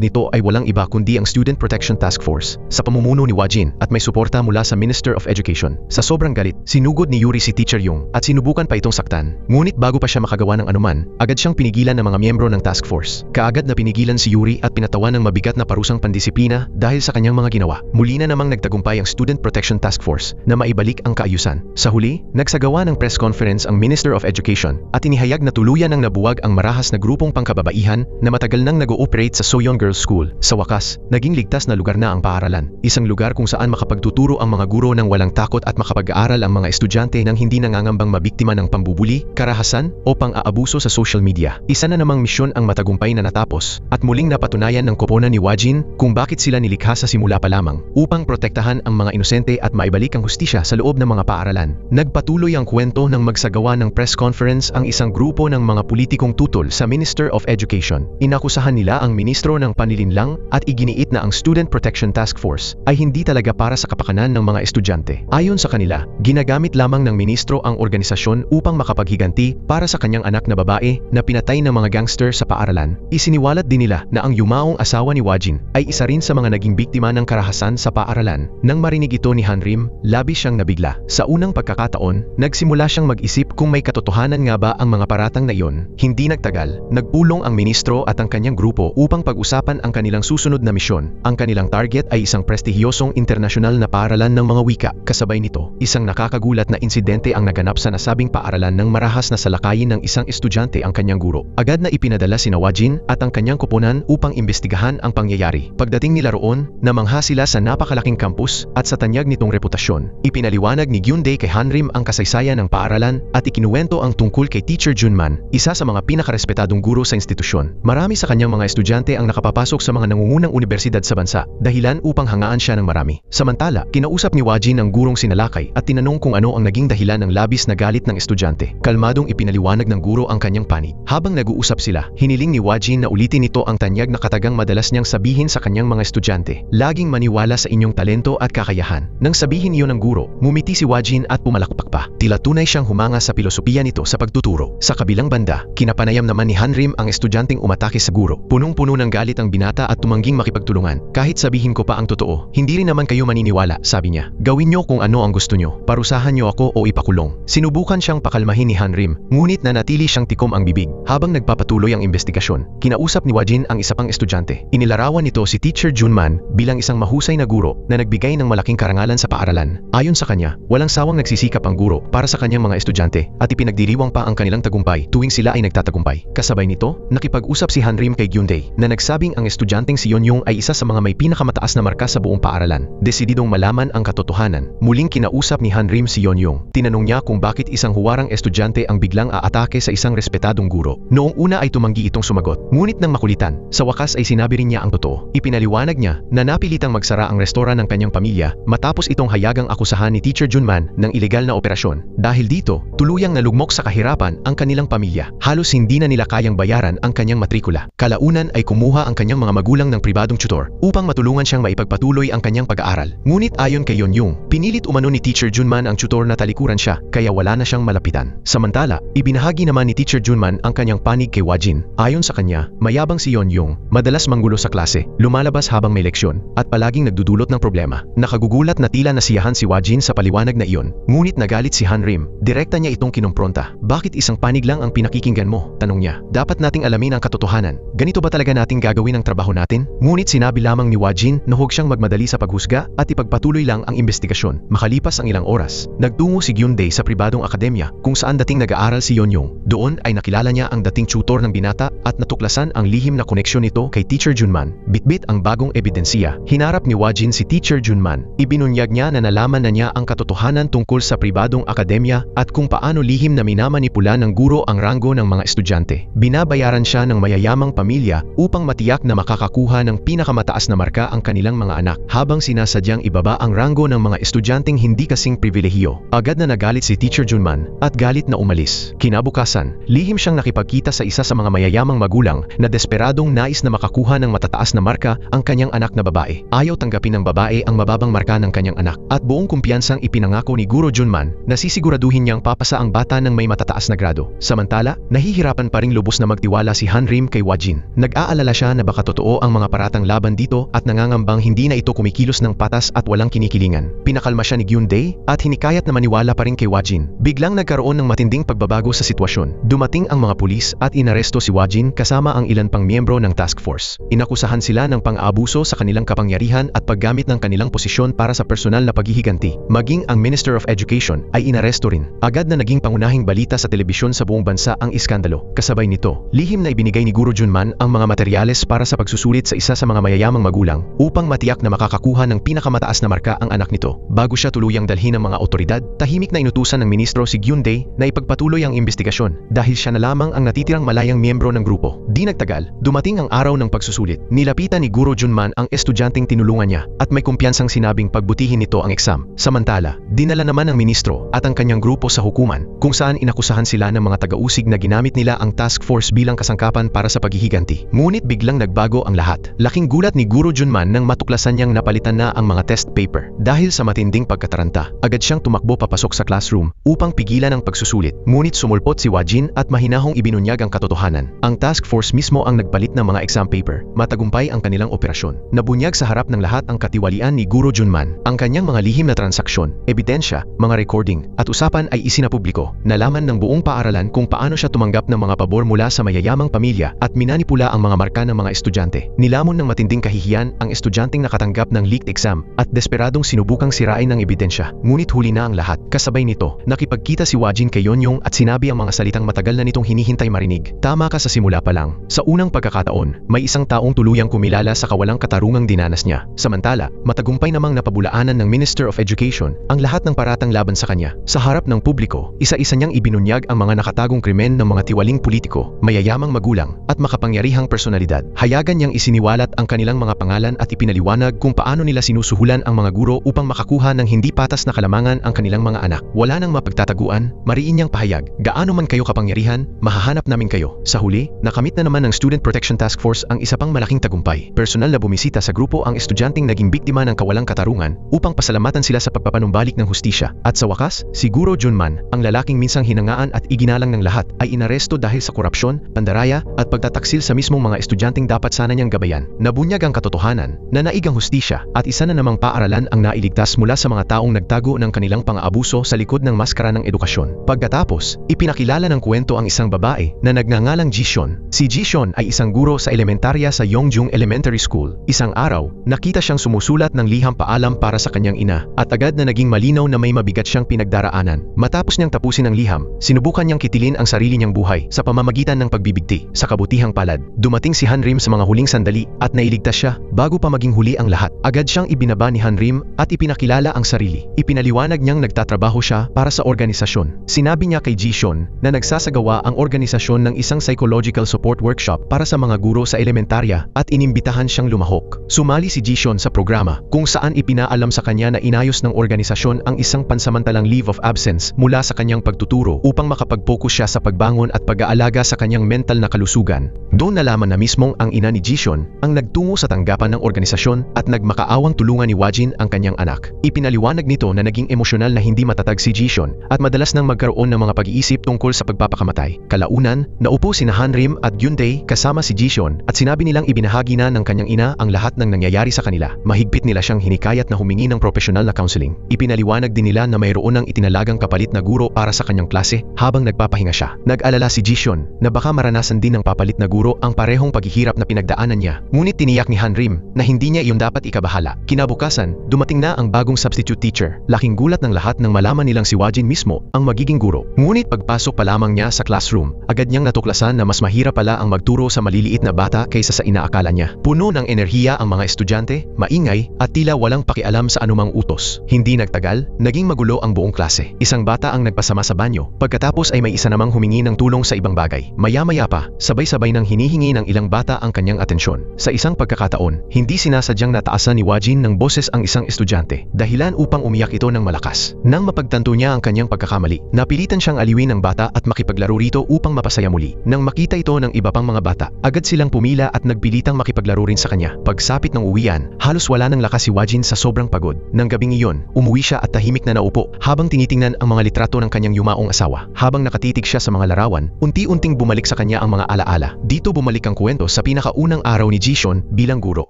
Speaker 1: nito ay walang iba kundi ang Student Protection Task Force sa pamumuno ni Wajin at may suporta mula sa Minister of Education. Sa sobrang galit, sinugod ni Yuri si Teacher Yung at sinubukan pa itong saktan. Ngunit bago pa siya makagawa ng anuman, agad siyang pinigilan ng mga miyembro ng task force. Kaagad na pinigilan si Yuri at pinatawan ng mabigat na parusang pandisiplina dahil sa kanyang mga ginawa. Muli na namang nagtagumpay ang Student Protection Task Force na maibalik ang kaayusan. Sa huli, nagsagawa ng press conference ang Minister of Education at inihayag na tuluyan ng nabuwag ang marahas na grupong pangkababaihan na matagal nang nag-ooperate sa Soyeon Girls School. Sa wakas, naging ligtas na lugar na ang paaralan. Isang lugar kung saan makapagtuturo ang mga guro ng walang takot at makapag-aaral ang mga estudyante nang hindi nangangambang mabiktima ng pambubuli, karahasan o pang-aabuso sa social media. Isa na namang misyon ang matagumpay na natapos at muling napatunayan ng koponan ni Wajin kung bakit sila nilikha sa simula pa lamang upang protektahan ang mga inosente at maibalik ang hustisya sa loob ng mga paaralan. Nagpatuloy ang kwento ng magsagawa ng press conference ang isang grupo ng mga politikong tutol sa Minister of Education. Inakusahan nila ang ministro ng panlilinlang at iginiit na ang Student Protection Task Force ay hindi talaga para sa kapakanan ng mga estudyante. Ayon sa kanila, ginagamit lamang ng ministro ang organisasyon upang makapaghiganti para sa kanyang anak na babae na pinatay ng mga gangster sa paaralan. Isiniwalat din nila na ang yumaong asawa ni Wajin ay isa rin sa mga naging biktima ng karahasan sa paaralan. Nang marinig ito ni Hanrim, labis siyang nabigla. Sa unang pagkakataon, nagsimula siyang mag-isip kung may katotohanan nga ba ang mga paratang na iyon. Hindi nagtagal, nagpulong ang ministro at ang kanyang grupo upang pag-usapan ang kanilang susunod na misyon. Ang kanilang target ay isang prestihiyosong internasyonal na paaralan ng mga wika. Kasabay nito, isang nakakagulat na insidente ang naganap sa nasabing paaralan nang marahas na salakayin ng isang estudyante ang kanyang guro. Agad na ipinadala si Wajin at ang kanyang koponan upang imbestigahan ang pangyayari. Pagdating nila roon, namangha sila sa napakalaking kampus at sa tanyag nitong reputasyon. Ipinaliwanag ni Gyundae kay Hanrim ang kasaysayan ng paaralan at ikinuwento ang tungkol kay Teacher Junman, isa sa mga pinakarespetadong guro sa institusyon. Marami sa kanyang mga estudyante ang nakapapasok sa mga nangungunang universidad sa bansa, dahilan upang hangaan siya ng marami. Samantala, kinausap ni Wajin ang gurong sinalakay at tinanong kung ano ang naging dahilan ng labis na galit ng estudyante. Kalmadong ipinaliwanag ng guro ang kanyang panig. Habang nag-uusap sila, hiniling ni Wajin na ulitin nito ang tanyag na katagang madalas niyang sabihin sa kanyang mga estudyante. Laging maniwala sa inyong talento at kakayahan. Nang sabihin iyon ng guro, ngumiti si Wajin at pumalakpak pa. Tila tunay siyang humanga sa pilosopiya nito sa pagtuturo. Sa kabilang banda, kinapanayam naman ni Hanrim ang estudyanteng umatake sa guro. Punong-puno ng galit ang binata at tumangging makipagtulungan. Kahit sabihin ko pa ang totoo, hindi rin naman kayo maniniwala, sabi niya. Gawin niyo kung ano ang gusto niyo. Parusahan niyo ako o ipakulong. Sinubukan siyang pakalmahin ni Hanrim, ngunit nanatili siyang tikom ang bibig. Habang nagpapatuloy ang investigasyon, kinausap ni Wajin ang isa pang estudyante. Inilarawan nito si Teacher Junman bilang isang mahusay na guro na nagbigay ng malaking karangalan sa paaralan. Ayon sa kanya, walang sawang nagsisikap ang guro para sa kanyang mga estudyante at ipinagdiriwang pa ang kanilang tagumpay tuwing sila ay nagtatagumpay. Kasabay nito, nakipag-usap si Hanrim kay Gyundae na nagsabing ang estudyanteng si Yeonyung ay isa sa mga may pinakamataas na marka sa buong paaralan. Desididong malaman ang katotohanan, muling kinausap ni Hanrim si Yeonyung. Tinanong niya kung bakit isang huwarang estudyante ang biglang aatake sa isang respetadong guro. Noong una ay tumanggi itong sumagot, ngunit nang makulitan, sa wakas ay sinabi rin niya ang totoo. Ipinaliwanag niya na napilitang magsara ang restoran ng kanyang pamilya matapos itong hayagang akusahan ni Teacher Junman ng ilegal na operasyon. Dahil dito, tuluyang nalugmok sa kahirapan ang kanilang pamilya. Halos hindi na nila kayang bayaran ang kanyang matrikula. Kalaunan ay kumuha ang kanyang mga magulang ng pribadong tutor upang matulungan siyang maipagpatuloy ang kanyang pag-aaral. Ngunit ayon kay Yeonyung, pinilit umano ni Teacher Junman ang tutor na talikuran siya kaya wala na siyang malapitan. Samantala, ibinahagi naman ni Teacher Junman ang kanyang panig kay Wajin. Ayon sa kanya, mayabang si Yeonyung, madalas manggulo sa klase, lumalabas habang may leksyon, at palaging nagdudulot ng problema. Nakagugulat na tila nasiyahan si Wajin sa paliwanag na iyon. Ngunit nagalit si Hanrim. Direkta niya itong kinumpronta. Bakit isang panig lang ang pinakikinggan mo? Tanong niya. Dapat nating alamin ang katotohanan. Ganito ba talaga nating gagawin ang trabaho natin? Ngunit sinabi lamang ni Wajin na huwag siyang magmadali sa paghusga at ipagpatuloy lang ang investigasyon. Makalipas ang ilang oras, nagtungo si Gyundae sa pribadong akademya kung saan dating nag-aaral si Yeonyong. Doon ay nakilala niya ang dating tutor ng binata at natuklasan ang lihim na koneksyon nito kay Teacher Junman. Bitbit ang bagong ebidensya. Hinarap ni Wajin si Teacher Junman. Ibinunyag niya na nalaman na niya ang katotohanan tungkol sa pribadong akademya at kung paano lihim na minamanipula ng guro ang ranggo ng mga estudyante. Binabayaran siya ng mayayamang pamilya upang matiyak na makakakuha ng pinakamataas na marka ang kanilang mga anak, habang sinasadyang ibaba ang ranggo ng mga estudyanteng hindi kasing pribilehiyo. Agad na nagalit si Teacher Junman at galit na umalis. Kinabukasan, lihim siyang nakipagkita sa isa sa mga mayayamang magulang na desperadong nais na makakuha ng matataas na marka ang kanyang anak na babae. Ayaw tanggapin ng babae ang mababang marka ng kanyang anak at buong kumpiyansang ipinangako ni Guro Junman na sisiguraduhin niyang papasa ang bata ng may matataas na grado. Samantala, nahihirapan pa ring lubos na magtiwala si Hanrim kay Wajin. Nag-aalala siya na baka totoo ang mga paratang laban dito at nangangambang hindi na ito kumikilos ng patas at walang kinikilingan. Pinakalma siya ni Gyundae at hinikayat na maniwala pa rin kay Wajin. Biglang nagkaroon ng matinding pagbabago sa sitwasyon. Dumating ang mga pulis at inaresto si Wajin kasama ang ilan pang miyembro ng task force. Inakusahan sila ng pang-aabuso sa kanilang kapangyarihan at paggamit ng kanilang posisyon para sa personal na paghihiganti. Maging ang Minister of Education ay inaresto rin. Agad na naging pangunahing balita sa telebisyon sa buong bansa ang iskandalo. Kasabay nito, lihim na ibinigay ni Guro Junman ang mga materyales para sa pagsusulit sa isa sa mga mayayamang magulang upang matiyak na makakakuha ng pinakamataas na marka ang anak nito. Bago siya tuluyang dalhin ng mga otoridad, tahimik na inutusan ng ministro si Gyundae na ipagpatuloy ang investigasyon dahil siya na lamang ang natitirang malayang miyembro ng grupo. Di nagtagal, dumating ang araw ng pagsusulit. Nilapitan ni Guro Junman ang estudyanteng tinulungan niya at may kumpiyansang sinabing pagbutihin nito ang exam. Samantala, dinala naman ng ministro at ang kanyang grupo sa hukuman kung saan inakusahan sila ng mga taga-usig na ginamit nila ang task force bilang kasangkapan para sa paghihiganti. Ngunit biglang nagbago ang lahat. Laking gulat ni Guro Junman nang matuklasan niyang napalitan na ang mga test paper. Dahil sa matinding pagkataranta, agad siyang tumakbo papasok sa classroom upang pigilan ang pagsusulit. Ngunit sumulpot si Wajin at mahinahong ibinunyag ang katotohanan. Ang task force mismo ang nagpalit ng mga exam paper. Matagumpay ang kanilang operasyon. Nabunyag sa harap ng lahat ang katiwalian ni Guro Junman. Ang kanyang mga lihim na transaksyon, ebidensya, mga recording, at usapan ay isinapubliko. Nalaman ng buong paaralan kung paano siya tumanggap ng mga pabor mula sa mayayamang pamilya at minanipula ang mga marka ng mga estudyante. Nilamon ng matinding kahihiyan ang estudyanteng nakatanggap ng leaked exam at desperadong sinubukang sirain ng ebidensya. Ngunit huli na ang lahat. Kasabay nito, nakipagkita si Wajin kay Yeonyong at sinabi ang mga salitang matagal na nitong hinihintay marinig. Tama ka sa simula pa lang. Sa unang pagkakataon, may isang taong tuluyang kumilala sa kawalang katarungang dinanas niya. Samantala, matagumpay namang napabulaanan ng Minister of Education ang lahat ng paratang laban sa kanya. Sa harap ng publiko, isa-isa niyang ibinunyag ang mga nakatagong krimen ng mga tiwaling politiko, mayayamang magulang, at makapangyarihang personalidad. Hayagan niyang isiniwalat ang kanilang mga pangalan at ipinaliwanag kung paano nila sinusuhulan ang mga guro upang makakuha ng hindi patas na kalamangan ang kanilang mga anak. Wala nang mapagtataguan, mariin niyang pahayag, gaano man kayo kapangyarihan, mahahanap namin kayo. Sa huli, nakamit na naman ng Student Protection Task Force ang isa pang malaking tagumpay. Personal na bumisita sa grupo ang estudyanteng naging biktima ng kawalang katarungan upang pasalamatan sila sa pagpapanumbalik ng hustisya. At sa wakas, si Guro Junman, ang lalaking minsang hinangaan at iginalang ng lahat, ay inaresto dahil sa korupsyon, pandaraya, at pagtataksil sa mismong mga estudyanteng dapat sana niyang gabayan. Nabunyag ang katotohanan, nanaig ang hustisya, at isa na namang paaralan ang nailigtas mula sa mga taong nagtago ng kanilang pang-aabuso sa likod ng maskara ng edukasyon. Pagkatapos, ipinakilala ng kwento ang isang babae na nagngangalang Jishon. Si Jishon ay isang guro sa elementarya sa Yongjung Elementary School. Isang araw, nakita siyang sumusulat ng liham paalam para sa kanyang ina, at agad na naging malinaw na may mabigat siyang pinagdaraanan. Matapos niyang tapusin ang liham, sinubukan niyang kitilin ang sarili niyang buhay sa pamamagitan ng pagbibigti. Sa kabutihang palad, dumating si Hanrim sa mga huling sandali at nailigtas siya bago pa maging huli ang lahat. Agad siyang ibinaba ni Hanrim at ipinakilala ang sarili. Ipinaliwanag niyang nagtatrabaho siya para sa organisasyon. Sinabi niya kay Jishon na nagsasagawa ang organisasyon ng isang psychological support workshop para sa mga guro sa elementarya at inimbitahan siyang lumahok. Sumali si Jishon sa programa kung saan ipinaalam sa kanya na inayos ng organisasyon ang isang pansamantalang leave of absence mula sa kanyang pagtuturo upang makapag-focus siya sa pagbangon at pag-aalaga sa kanyang mental na kalusugan. Doon nalaman na mismong ang ina ni Jishon ang nagtungo sa tanggapan harapan ng organisasyon at nagmakaawang tulungan ni Wajin ang kanyang anak. Ipinaliwanag nito na naging emosyonal na hindi matatag si Jishon at madalas nang magkaroon ng mga pag-iisip tungkol sa pagpapakamatay. Kalaunan, naupo sina Hanrim at Hyundai kasama si Jishon at sinabi nilang ibinahagi na ng kanyang ina ang lahat ng nangyayari sa kanila. Mahigpit nila siyang hinikayat na humingi ng profesional na counseling. Ipinaliwanag din nila na mayroon ng itinalagang kapalit na guro para sa kanyang klase habang nagpapahinga siya. Nag-alala si Jishon na baka maranasan din ng papalit na guro ang parehong paghihirap na pinagdaanan niya. Ngunit tiniyak ni Hanrim na hindi niya iyon dapat ikabahala. Kinabukasan, dumating na ang bagong substitute teacher. Laking gulat ng lahat nang malaman nilang si Wajin mismo ang magiging guro. Ngunit pagpasok pa lamang niya sa classroom, agad niyang natuklasan na mas mahirap pala ang magturo sa maliliit na bata kaysa sa inaakala niya. Puno ng enerhiya ang mga estudyante, maingay at tila walang pakialam sa anumang utos. Hindi nagtagal, naging magulo ang buong klase. Isang bata ang nagpasama sa banyo, pagkatapos ay may isa namang humingi ng tulong sa ibang bagay. Maya-maya pa, sabay-sabay nang hinihingi ng ilang bata ang kanyang atensyon. Sa isang pagkakataon, hindi sinasadyang nataasan ni Wajin ng boses ang isang estudyante, dahilan upang umiyak ito ng malakas. Nang mapagtanto niya ang kanyang pagkakamali, napilitan siyang aliwin ng bata at makipaglaro rito upang mapasaya muli. Nang makita ito ng iba pang mga bata, agad silang pumila at nagpilitang makipaglaro rin sa kanya. Pagsapit ng uwian, halos wala nang lakas si Wajin sa sobrang pagod. Nang gabing iyon, umuwi siya at tahimik na naupo habang tinitingnan ang mga litrato ng kanyang yumaong asawa. Habang nakatitig siya sa mga larawan, unti-unting bumalik sa kanya ang mga alaala. Dito bumalik ang kwento sa pinakaunang araw ni Jishon bilang guro.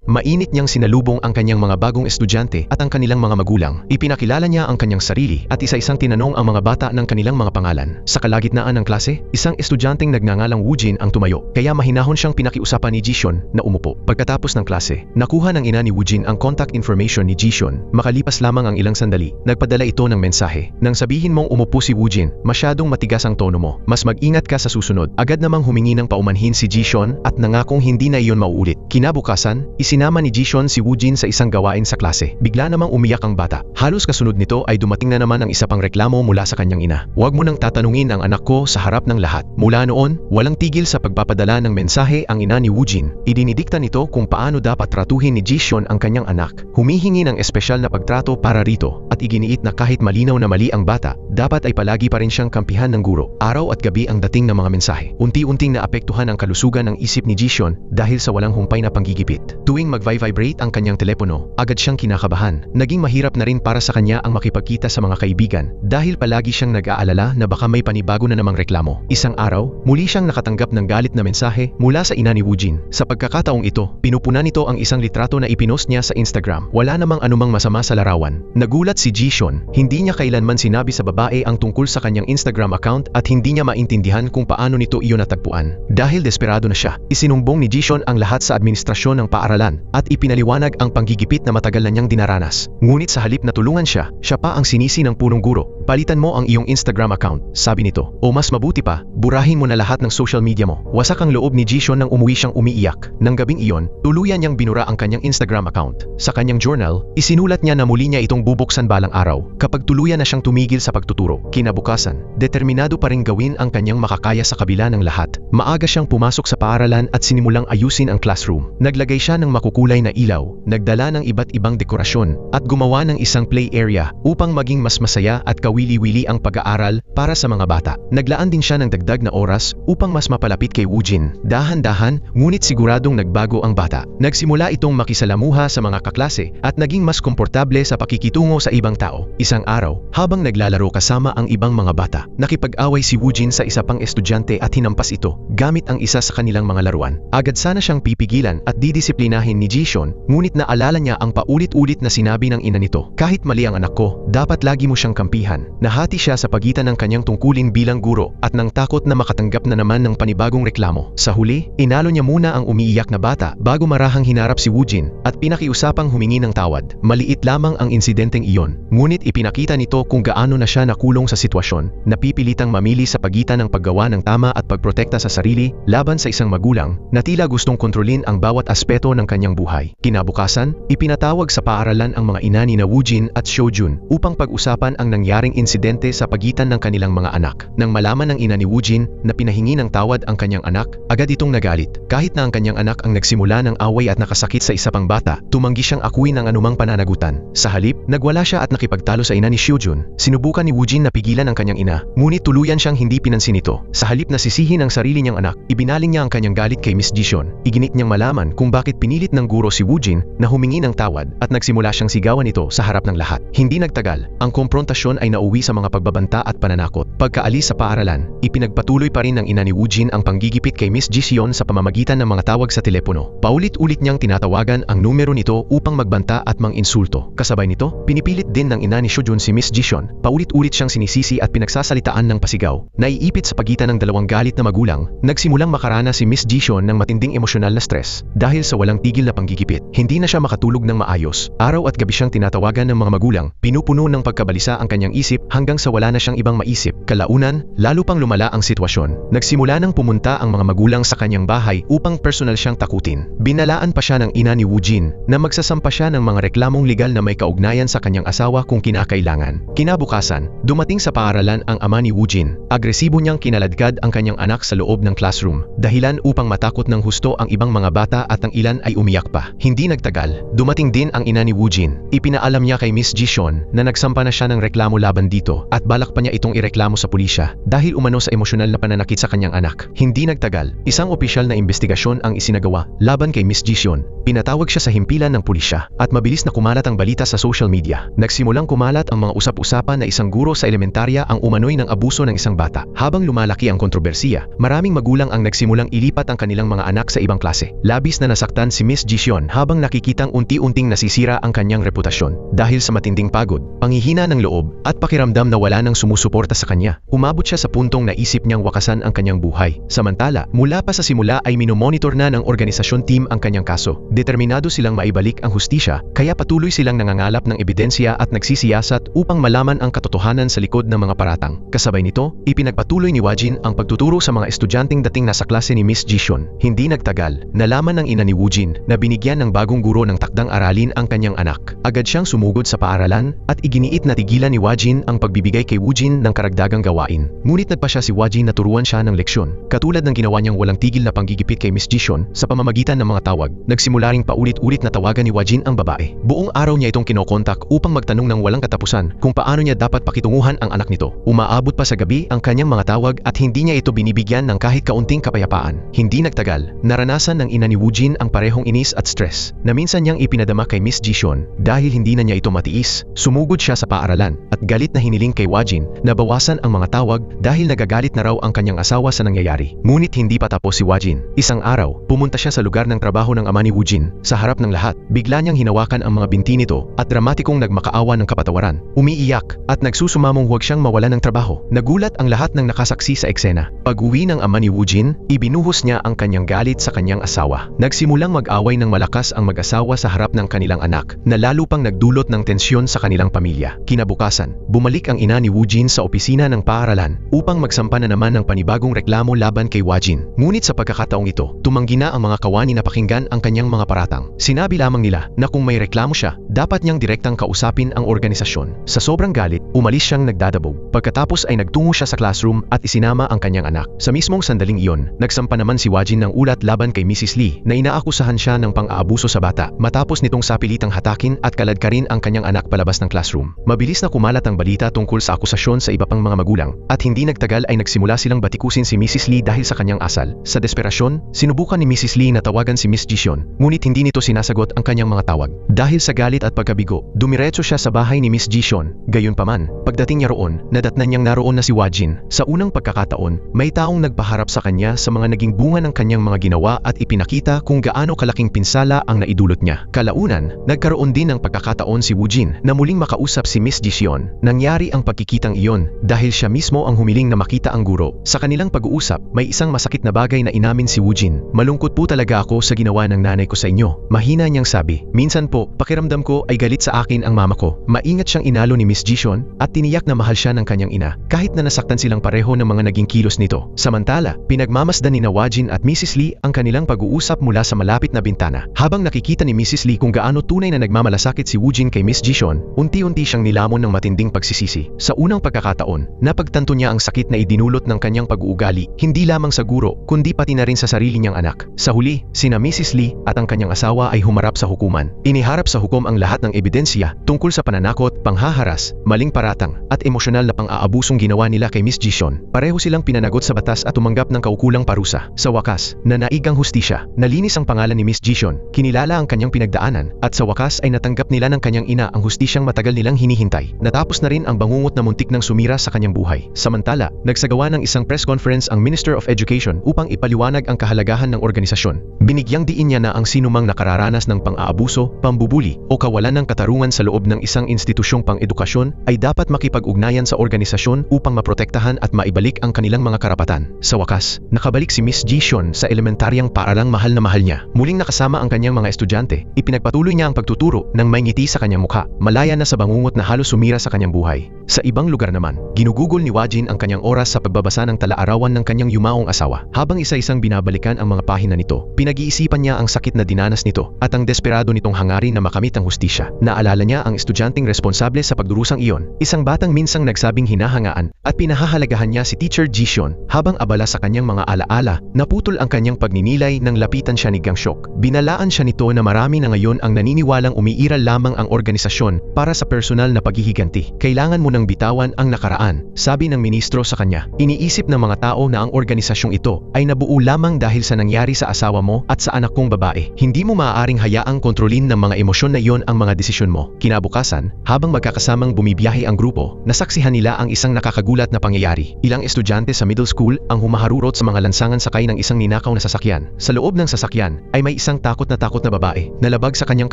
Speaker 1: Mainit niyang sinalubong ang kanyang mga bagong estudyante at ang kanilang mga magulang. Ipinakilala niya ang kanyang sarili at isa-isang tinanong ang mga bata ng kanilang mga pangalan. Sa kalagitnaan ng klase, isang estudyanteng nagngangalang Wujin ang tumayo, kaya mahinahon siyang pinakiusapan ni Jishon na umupo. Pagkatapos ng klase, nakuha ng ina ni Wujin ang contact information ni Jishon. Makalipas lamang ang ilang sandali, nagpadala ito ng mensahe. Nang sabihin mong umupo si Wujin, masyadong matigas ang tono mo. Mas mag-ingat ka sa susunod. Agad namang humingi ng paumanhin si Jishon at nangakong hindi na iyon mauulit. Kinabukasan, isinama ni Jishon si Wujin sa isang gawain sa klase. Bigla namang umiyak ang bata. Halos kasunod nito ay dumating na naman ang isa pang reklamo mula sa kanyang ina. Huwag mo nang tatanungin ang anak ko sa harap ng lahat. Mula noon, walang tigil sa pagpapadala ng mensahe ang ina ni Wujin. Idinidikta nito kung paano dapat tratuhin ni Jishon ang kanyang anak. Humihingi ng espesyal na pagtrato para rito at iginiit na kahit malinaw na mali ang bata, dapat ay palagi pa rin siyang kampihan ng guro. Araw at gabi ang dating ng mga mensahe. Unti-unting naapektuhan ang kalusugan ng isip ni Jishon dahil sa walang humpay na panggigipit. Tuwing mag-vibrate ang kanyang telepono, agad siyang kinakabahan. Naging mahirap na rin para sa kanya ang makipagkita sa mga kaibigan dahil palagi siyang nag-aalala na baka may panibago na namang reklamo. Isang araw, muli siyang nakatanggap ng galit na mensahe mula sa ina ni Wujin. Sa pagkakataong ito, pinupunan nito ang isang litrato na ipinost niya sa Instagram. Wala namang anumang masama sa larawan. Nagulat si Jishon, hindi niya kailanman sinabi sa babae ang tungkol sa kanyang Instagram account at hindi niya maintindihan kung paano nito iyon natagpuan. Dahil desperado na siya, isinumbong ni Jishon ang lahat sa administrasyon ng paaralan at ipinaliwanag ang panggigipit na matagal na niyang dinaranas. Ngunit sa halip na tulungan siya pa ang sinisi ng punong guro. Palitan mo ang iyong Instagram account, sabi nito. O mas mabuti pa, burahin mo na lahat ng social media mo. Wasak ang loob ni Jishon nang umuwi siyang umiiyak. Nang gabing iyon, tuluyan niyang binura ang kanyang Instagram account. Sa kanyang journal, isinulat niya na muli niya itong bubuksan balang araw kapag tuluyan na siyang tumigil sa pagtuturo. Kinabukasan, determinado pa ring gawin ang kanyang makakaya sa kabila ng lahat. Maaga siyang pumasok sa paaralan at sinimulang ayusin ang classroom. Naglagay siya ng makukulay na ilaw, nagdala ng iba't ibang dekorasyon, at gumawa ng isang play area upang maging mas masaya at kawili-wili ang pag-aaral para sa mga bata. Naglaan din siya ng dagdag na oras upang mas mapalapit kay Wujin. Dahan-dahan, ngunit siguradong nagbago ang bata. Nagsimula itong makisalamuha sa mga kaklase at naging mas komportable sa pakikitungo sa ibang tao. Isang araw, habang naglalaro kasama ang ibang mga bata, nakipag-away si Wujin sa isa pang estudyante at hinampas ito gamit ang isa sa kanilang mga laruan. Agad sana siyang pipigilan at didisiplinahin ni Jishon, ngunit naalala niya ang paulit-ulit na sinabi ng ina nito. Kahit mali ang anak ko, dapat lagi mo siyang kampihan. Nahati siya sa pagitan ng kanyang tungkulin bilang guro at nang takot na makatanggap na naman ng panibagong reklamo. Sa huli, inalo niya muna ang umiiyak na bata bago marahang hinarap si Wujin at pinakiusapang humingi ng tawad. Maliit lamang ang insidenteng iyon, ngunit ipinakita nito kung gaano na siya nakulong sa sitwasyon, napipilitang mamili sa pagitan ng paggawa ng tama at pagprotekta sa sarili laban sa isang magulang na tila gustong kontrolin ang bawat aspeto ng kanyang buhay. Kinabukasan, ipinatawag sa paaralan ang mga ina ni Wujin at Shojun upang pag-usapan ang nangyaring insidente sa pagitan ng kanilang mga anak. Nang malaman ng ina ni Wujin na pinahingi ng tawad ang kanyang anak, agad itong nagalit. Kahit na ang kanyang anak ang nagsimula ng away at nakasakit sa isa pang bata, tumanggi siyang akuin ang anumang pananagutan. Sa halip, nagwala siya at at nakipagtalo sa ina ni Hyojun, sinubukan ni Woojin na pigilan ang kanyang ina, ngunit tuluyan siyang hindi pinansin ito. Sa halip na sisihin ang sarili niyang anak, ibinaling niya ang kanyang galit kay Miss Jishon. Iginit niyang malaman kung bakit pinilit ng guro si Woojin na humingi ng tawad at nagsimula siyang sigawan ito sa harap ng lahat. Hindi nagtagal, ang komprontasyon ay nauwi sa mga pagbabanta at pananakot. Pagkaalis sa paaralan, ipinagpatuloy pa rin ng ina ni Woojin ang panggigipit kay Miss Jishon sa pamamagitan ng mga tawag sa telepono. Paulit-ulit niyang tinatawagan ang numero nito upang magbanta at mang-insulto. Kasabay nito, pinipilit din ng ina ni Hyojun si Miss Jishon. Paulit-ulit siyang sinisisi at pinagsasalitaan ng pasigaw. Naiipit sa pagitan ng dalawang galit na magulang, nagsimulang makarana si Miss Jishon ng matinding emosyonal na stress dahil sa walang tigil na panggigipit. Hindi na siya makatulog ng maayos. Araw at gabi siyang tinatawagan ng mga magulang, pinupuno ng pagkabalisa ang kanyang isip hanggang sa wala na siyang ibang maisip. Kalaunan, lalo pang lumala ang sitwasyon. Nagsimula nang pumunta ang mga magulang sa kanyang bahay upang personal siyang takutin. Binalaan pa siya ng ina ni Woojin na magsasampa siya ng mga reklamong legal na may kaugnayan sa kanyang asawa kung kinakailangan. Kinabukasan, dumating sa paaralan ang ama ni Woojin. Agresibo niyang kinaladkad ang kanyang anak sa loob ng classroom, dahilan upang matakot ng husto ang ibang mga bata at ang ilan ay umiyak pa. Hindi nagtagal, dumating din ang ina ni Woojin. Ipinaalam niya kay Miss Jishon na nagsampa na siya ng reklamo laban dito at balak pa niya itong ireklamo sa pulisya dahil umano sa emosyonal na pananakit sa kanyang anak. Hindi nagtagal, isang opisyal na investigasyon ang isinagawa laban kay Miss Jishon. Pinatawag siya sa himpilan ng pulisya at mabilis na kumalat ang balita sa social media. Nagsimulang kumalat ang mga usap-usapan na isang guro sa elementarya ang umano'y ng abuso ng isang bata. Habang lumalaki ang kontrobersiya, maraming magulang ang nagsimulang ilipat ang kanilang mga anak sa ibang klase. Labis na nasaktan si Miss Jishon habang nakikitang unti-unting nasisira ang kanyang reputasyon. Dahil sa matinding pagod, panghihina ng loob, at pakiramdam na wala nang sumusuporta sa kanya, umabot siya sa puntong naisip niyang wakasan ang kanyang buhay. Samantala, mula pa sa simula ay minomonitor na ng organisasyon team ang kanyang kaso. Determinado silang maibalik ang hustisya, kaya patuloy silang nangangalap ng ebidensya at nagsisiyasat upang malaman ang katotohanan sa likod ng mga paratang. Kasabay nito, ipinagpatuloy ni Woojin ang pagtuturo sa mga estudyanteng dating nasa klase ni Miss Jishon. Hindi nagtagal, nalaman ng ina ni Woojin na binigyan ng bagong guro ng takdang aralin ang kanyang anak. Agad siyang sumugod sa paaralan at iginiit na tigilan ni Woojin ang pagbibigay kay Woojin ng karagdagang gawain. Ngunit nagpa siya si Woojin na turuan siya ng leksyon, katulad ng ginawa niyang walang tigil na panggigipit kay Miss Jishon sa pamamagitan ng mga tawag. Nagsimula ring paulit-ulit na tawagan ni Woojin ang babae. Buong araw niya itong kinokontak upang magtanong ng walang katapusan kung paano niya dapat pakitunguhan ang anak nito. Umaabot pa sa gabi ang kanyang mga tawag at hindi niya ito binibigyan ng kahit kaunting kapayapaan. Hindi nagtagal, naranasan ng ina ni Woojin ang parehong inis at stress na minsan niyang ipinadama kay Miss Jishon. Dahil hindi na niya ito matiis, sumugod siya sa paaralan at galit na hiniling kay Woojin na bawasan ang mga tawag dahil nagagalit na raw ang kanyang asawa sa nangyayari. Ngunit hindi pa tapos si Woojin. Isang araw, pumunta siya sa lugar ng trabaho ng ama ni Woojin. Sa harap ng lahat, bigla niyang hinawakan ang mga binti nito at dramatikong nagmakaawa ng kapatawaran. Umiiyak at nagsusumamong huwag siyang mawalan ng trabaho. Nagulat ang lahat ng nakasaksi sa eksena. Pag-uwi ng ama ni Woojin, ibinuhos niya ang kanyang galit sa kanyang asawa. Nagsimulang mag-away ng malakas ang mag-asawa sa harap ng kanilang anak, na lalo pang nagdulot ng tensyon sa kanilang pamilya. Kinabukasan, bumalik ang ina ni Woojin sa opisina ng paaralan upang magsampa na naman ng panibagong reklamo laban kay Woojin. Ngunit sa pagkakataong ito, tumanggi na ang mga kawani na pakinggan ang kanyang mga paratang. Sinabi lamang nila na kung may reklamo siya, dapat niyang direktang kausapin ang organisasyon. Sa sobrang galit, umalis siyang nagdadabog. Pagkatapos ay nagtungo siya sa classroom at isinama ang kanyang anak. Sa mismong sandaling iyon, nagsampa naman si Woojin ng ulat laban kay Mrs. Lee na inaakusahan siya ng pang-aabuso sa bata matapos nitong sapilitang hatakin at kaladkarin ang kanyang anak palabas ng classroom. Mabilis na kumalat ang balita tungkol sa akusasyon sa iba pang mga magulang at hindi nagtagal ay nagsimula silang batikusin si Mrs. Lee dahil sa kanyang asal. Sa desperasyon, sinubukan ni Mrs. Lee na tawagan si Miss Jishon, ngunit hindi nito sinasagot ang kanyang mga tawag. Dahil sa galit at pagkabigo, dumiretso siya sa bahay ni Miss Jishon. Gayunpaman, pagdating niya roon, nadatnan niyang naroon na si Woojin. Sa unang pagkakataon, may taong nagpaharap sa kanya sa mga naging bunga ng kanyang mga ginawa at ipinakita kung gaano kalaking pinsala ang naidulot niya. Kalaunan, nagkaroon din ng pagkakataon si Woojin na muling makausap si Miss Jishon. Nangyari ang pagkikitang iyon dahil siya mismo ang humiling na makita ang guro. Sa kanilang pag-uusap, may isang masakit na bagay na inamin si Woojin. Malungkot po talaga ako sa ginawa ng nanay ko sa inyo. Mahina niyang sabi. Minsan po, pakiramdam ko ay galit sa akin ang mama ko. Maingat siyang inalo ni Miss Jishon at tiniyak na mahal siya ng kanyang ina kahit na nasaktan silang pareho ng mga naging kilos nito. Samantala, pinagmamasdan ni Woojin at Mrs. Lee ang kanilang pag-uusap mula sa malapit na bintana. Habang nakikita ni Mrs. Lee kung gaano tunay na nagmamalasakit si Woojin kay Miss Jishon, unti-unti siyang nilamon ng matinding pagsisisi. Sa unang pagkakataon, napagtanto niya ang sakit na idinulot ng kanyang pag-uugali, hindi lamang sa guro, kundi pati na rin sa sarili niyang anak. Sa huli, sina Mrs. Lee at ang kanyang asawa ay humarap sa hukuman. Iniharap sa hukom ang lahat ng ebidensya tungkol sa pananakot, panghaharas, maling paratang, at emosyonal na pang-aabusong ginawa nila kay Miss Jishon. Pareho silang pinanagot sa batas at tumanggap ng kaukulang parusa. Sa wakas, nanaig ang hustisya. Nalinis ang pangalan ni Miss Jishon, kinilala ang kanyang pinagdaanan, at sa wakas ay natanggap nila ng kanyang ina ang hustisyang matagal nilang hinihintay. Natapos na rin ang bangungot na muntik ng sumira sa kanyang buhay. Samantala, nagsagawa ng isang press conference ang Minister of Education upang ipaliwanag ang kahalagahan ng organisasyon. Binigyang diin niya na ang sinumang nakararanas ng pang-aabuso, pambubuli, o kawalan ng katarungan sa loob ng isang institusyong pang-edukasyon ay dapat makipag-ugnayan sa organisasyon upang maprotektahan at maibalik ang kanilang mga karapatan. Sa wakas, nakabalik si Miss Jishon sa elementaryang paaralang mahal na mahal niya. Muling nakasama ang kanyang mga estudyante, ipinagpatuloy niya ang pagtuturo ng may ngiti sa kanyang mukha, malaya na sa bangungot na halos sumira sa kanyang buhay. Sa ibang lugar naman, ginugugol ni Wajin ang kanyang oras sa pagbabasa ng tala-arawan ng kanyang yumaong asawa. Habang isa-isang binabalikan ang mga pahina nito, pinag-iisipan niya ang sakit na dinanas nito at ang desperado nitong hangarin na makamit ang hustisya. Naalala niya ang estudyanteng responsable sa pagdurusang iyon, isang batang minsang nagsabing hinahangaan at pinahahalagahan niya si Teacher Jishon. Habang abala sa kanyang mga alaala, naputol ang kanyang pagninilay nang lapitan siya ni Gang Shok. Binalaan siya nito na marami na ngayon ang naniniwalang umiiral lamang ang organisasyon para sa personal na paghihiganti. Kailangan mo nang bitawan ang nakaraan, sabi ng ministro sa kanya. Iniisip ng mga tao na ang organisasyong ito ay nabuo lamang dahil sa nangyari sa asawa mo at sa anak kong babae. Hindi mo maaaring hayaang kontrolin ng mga emosyon na iyon ang mga desisyon mo. Kinabukasan, habang magkakasamang bumibiyahe ang grupo, nasaksihan nila ang isang nakakagulat na pangyayari. Ilang estudyante sa middle school ang humaharurot sa mga lansangan sakay ng isang ninakaw na sasakyan. Sa loob ng sasakyan ay may isang takot na babae na labag sa kanyang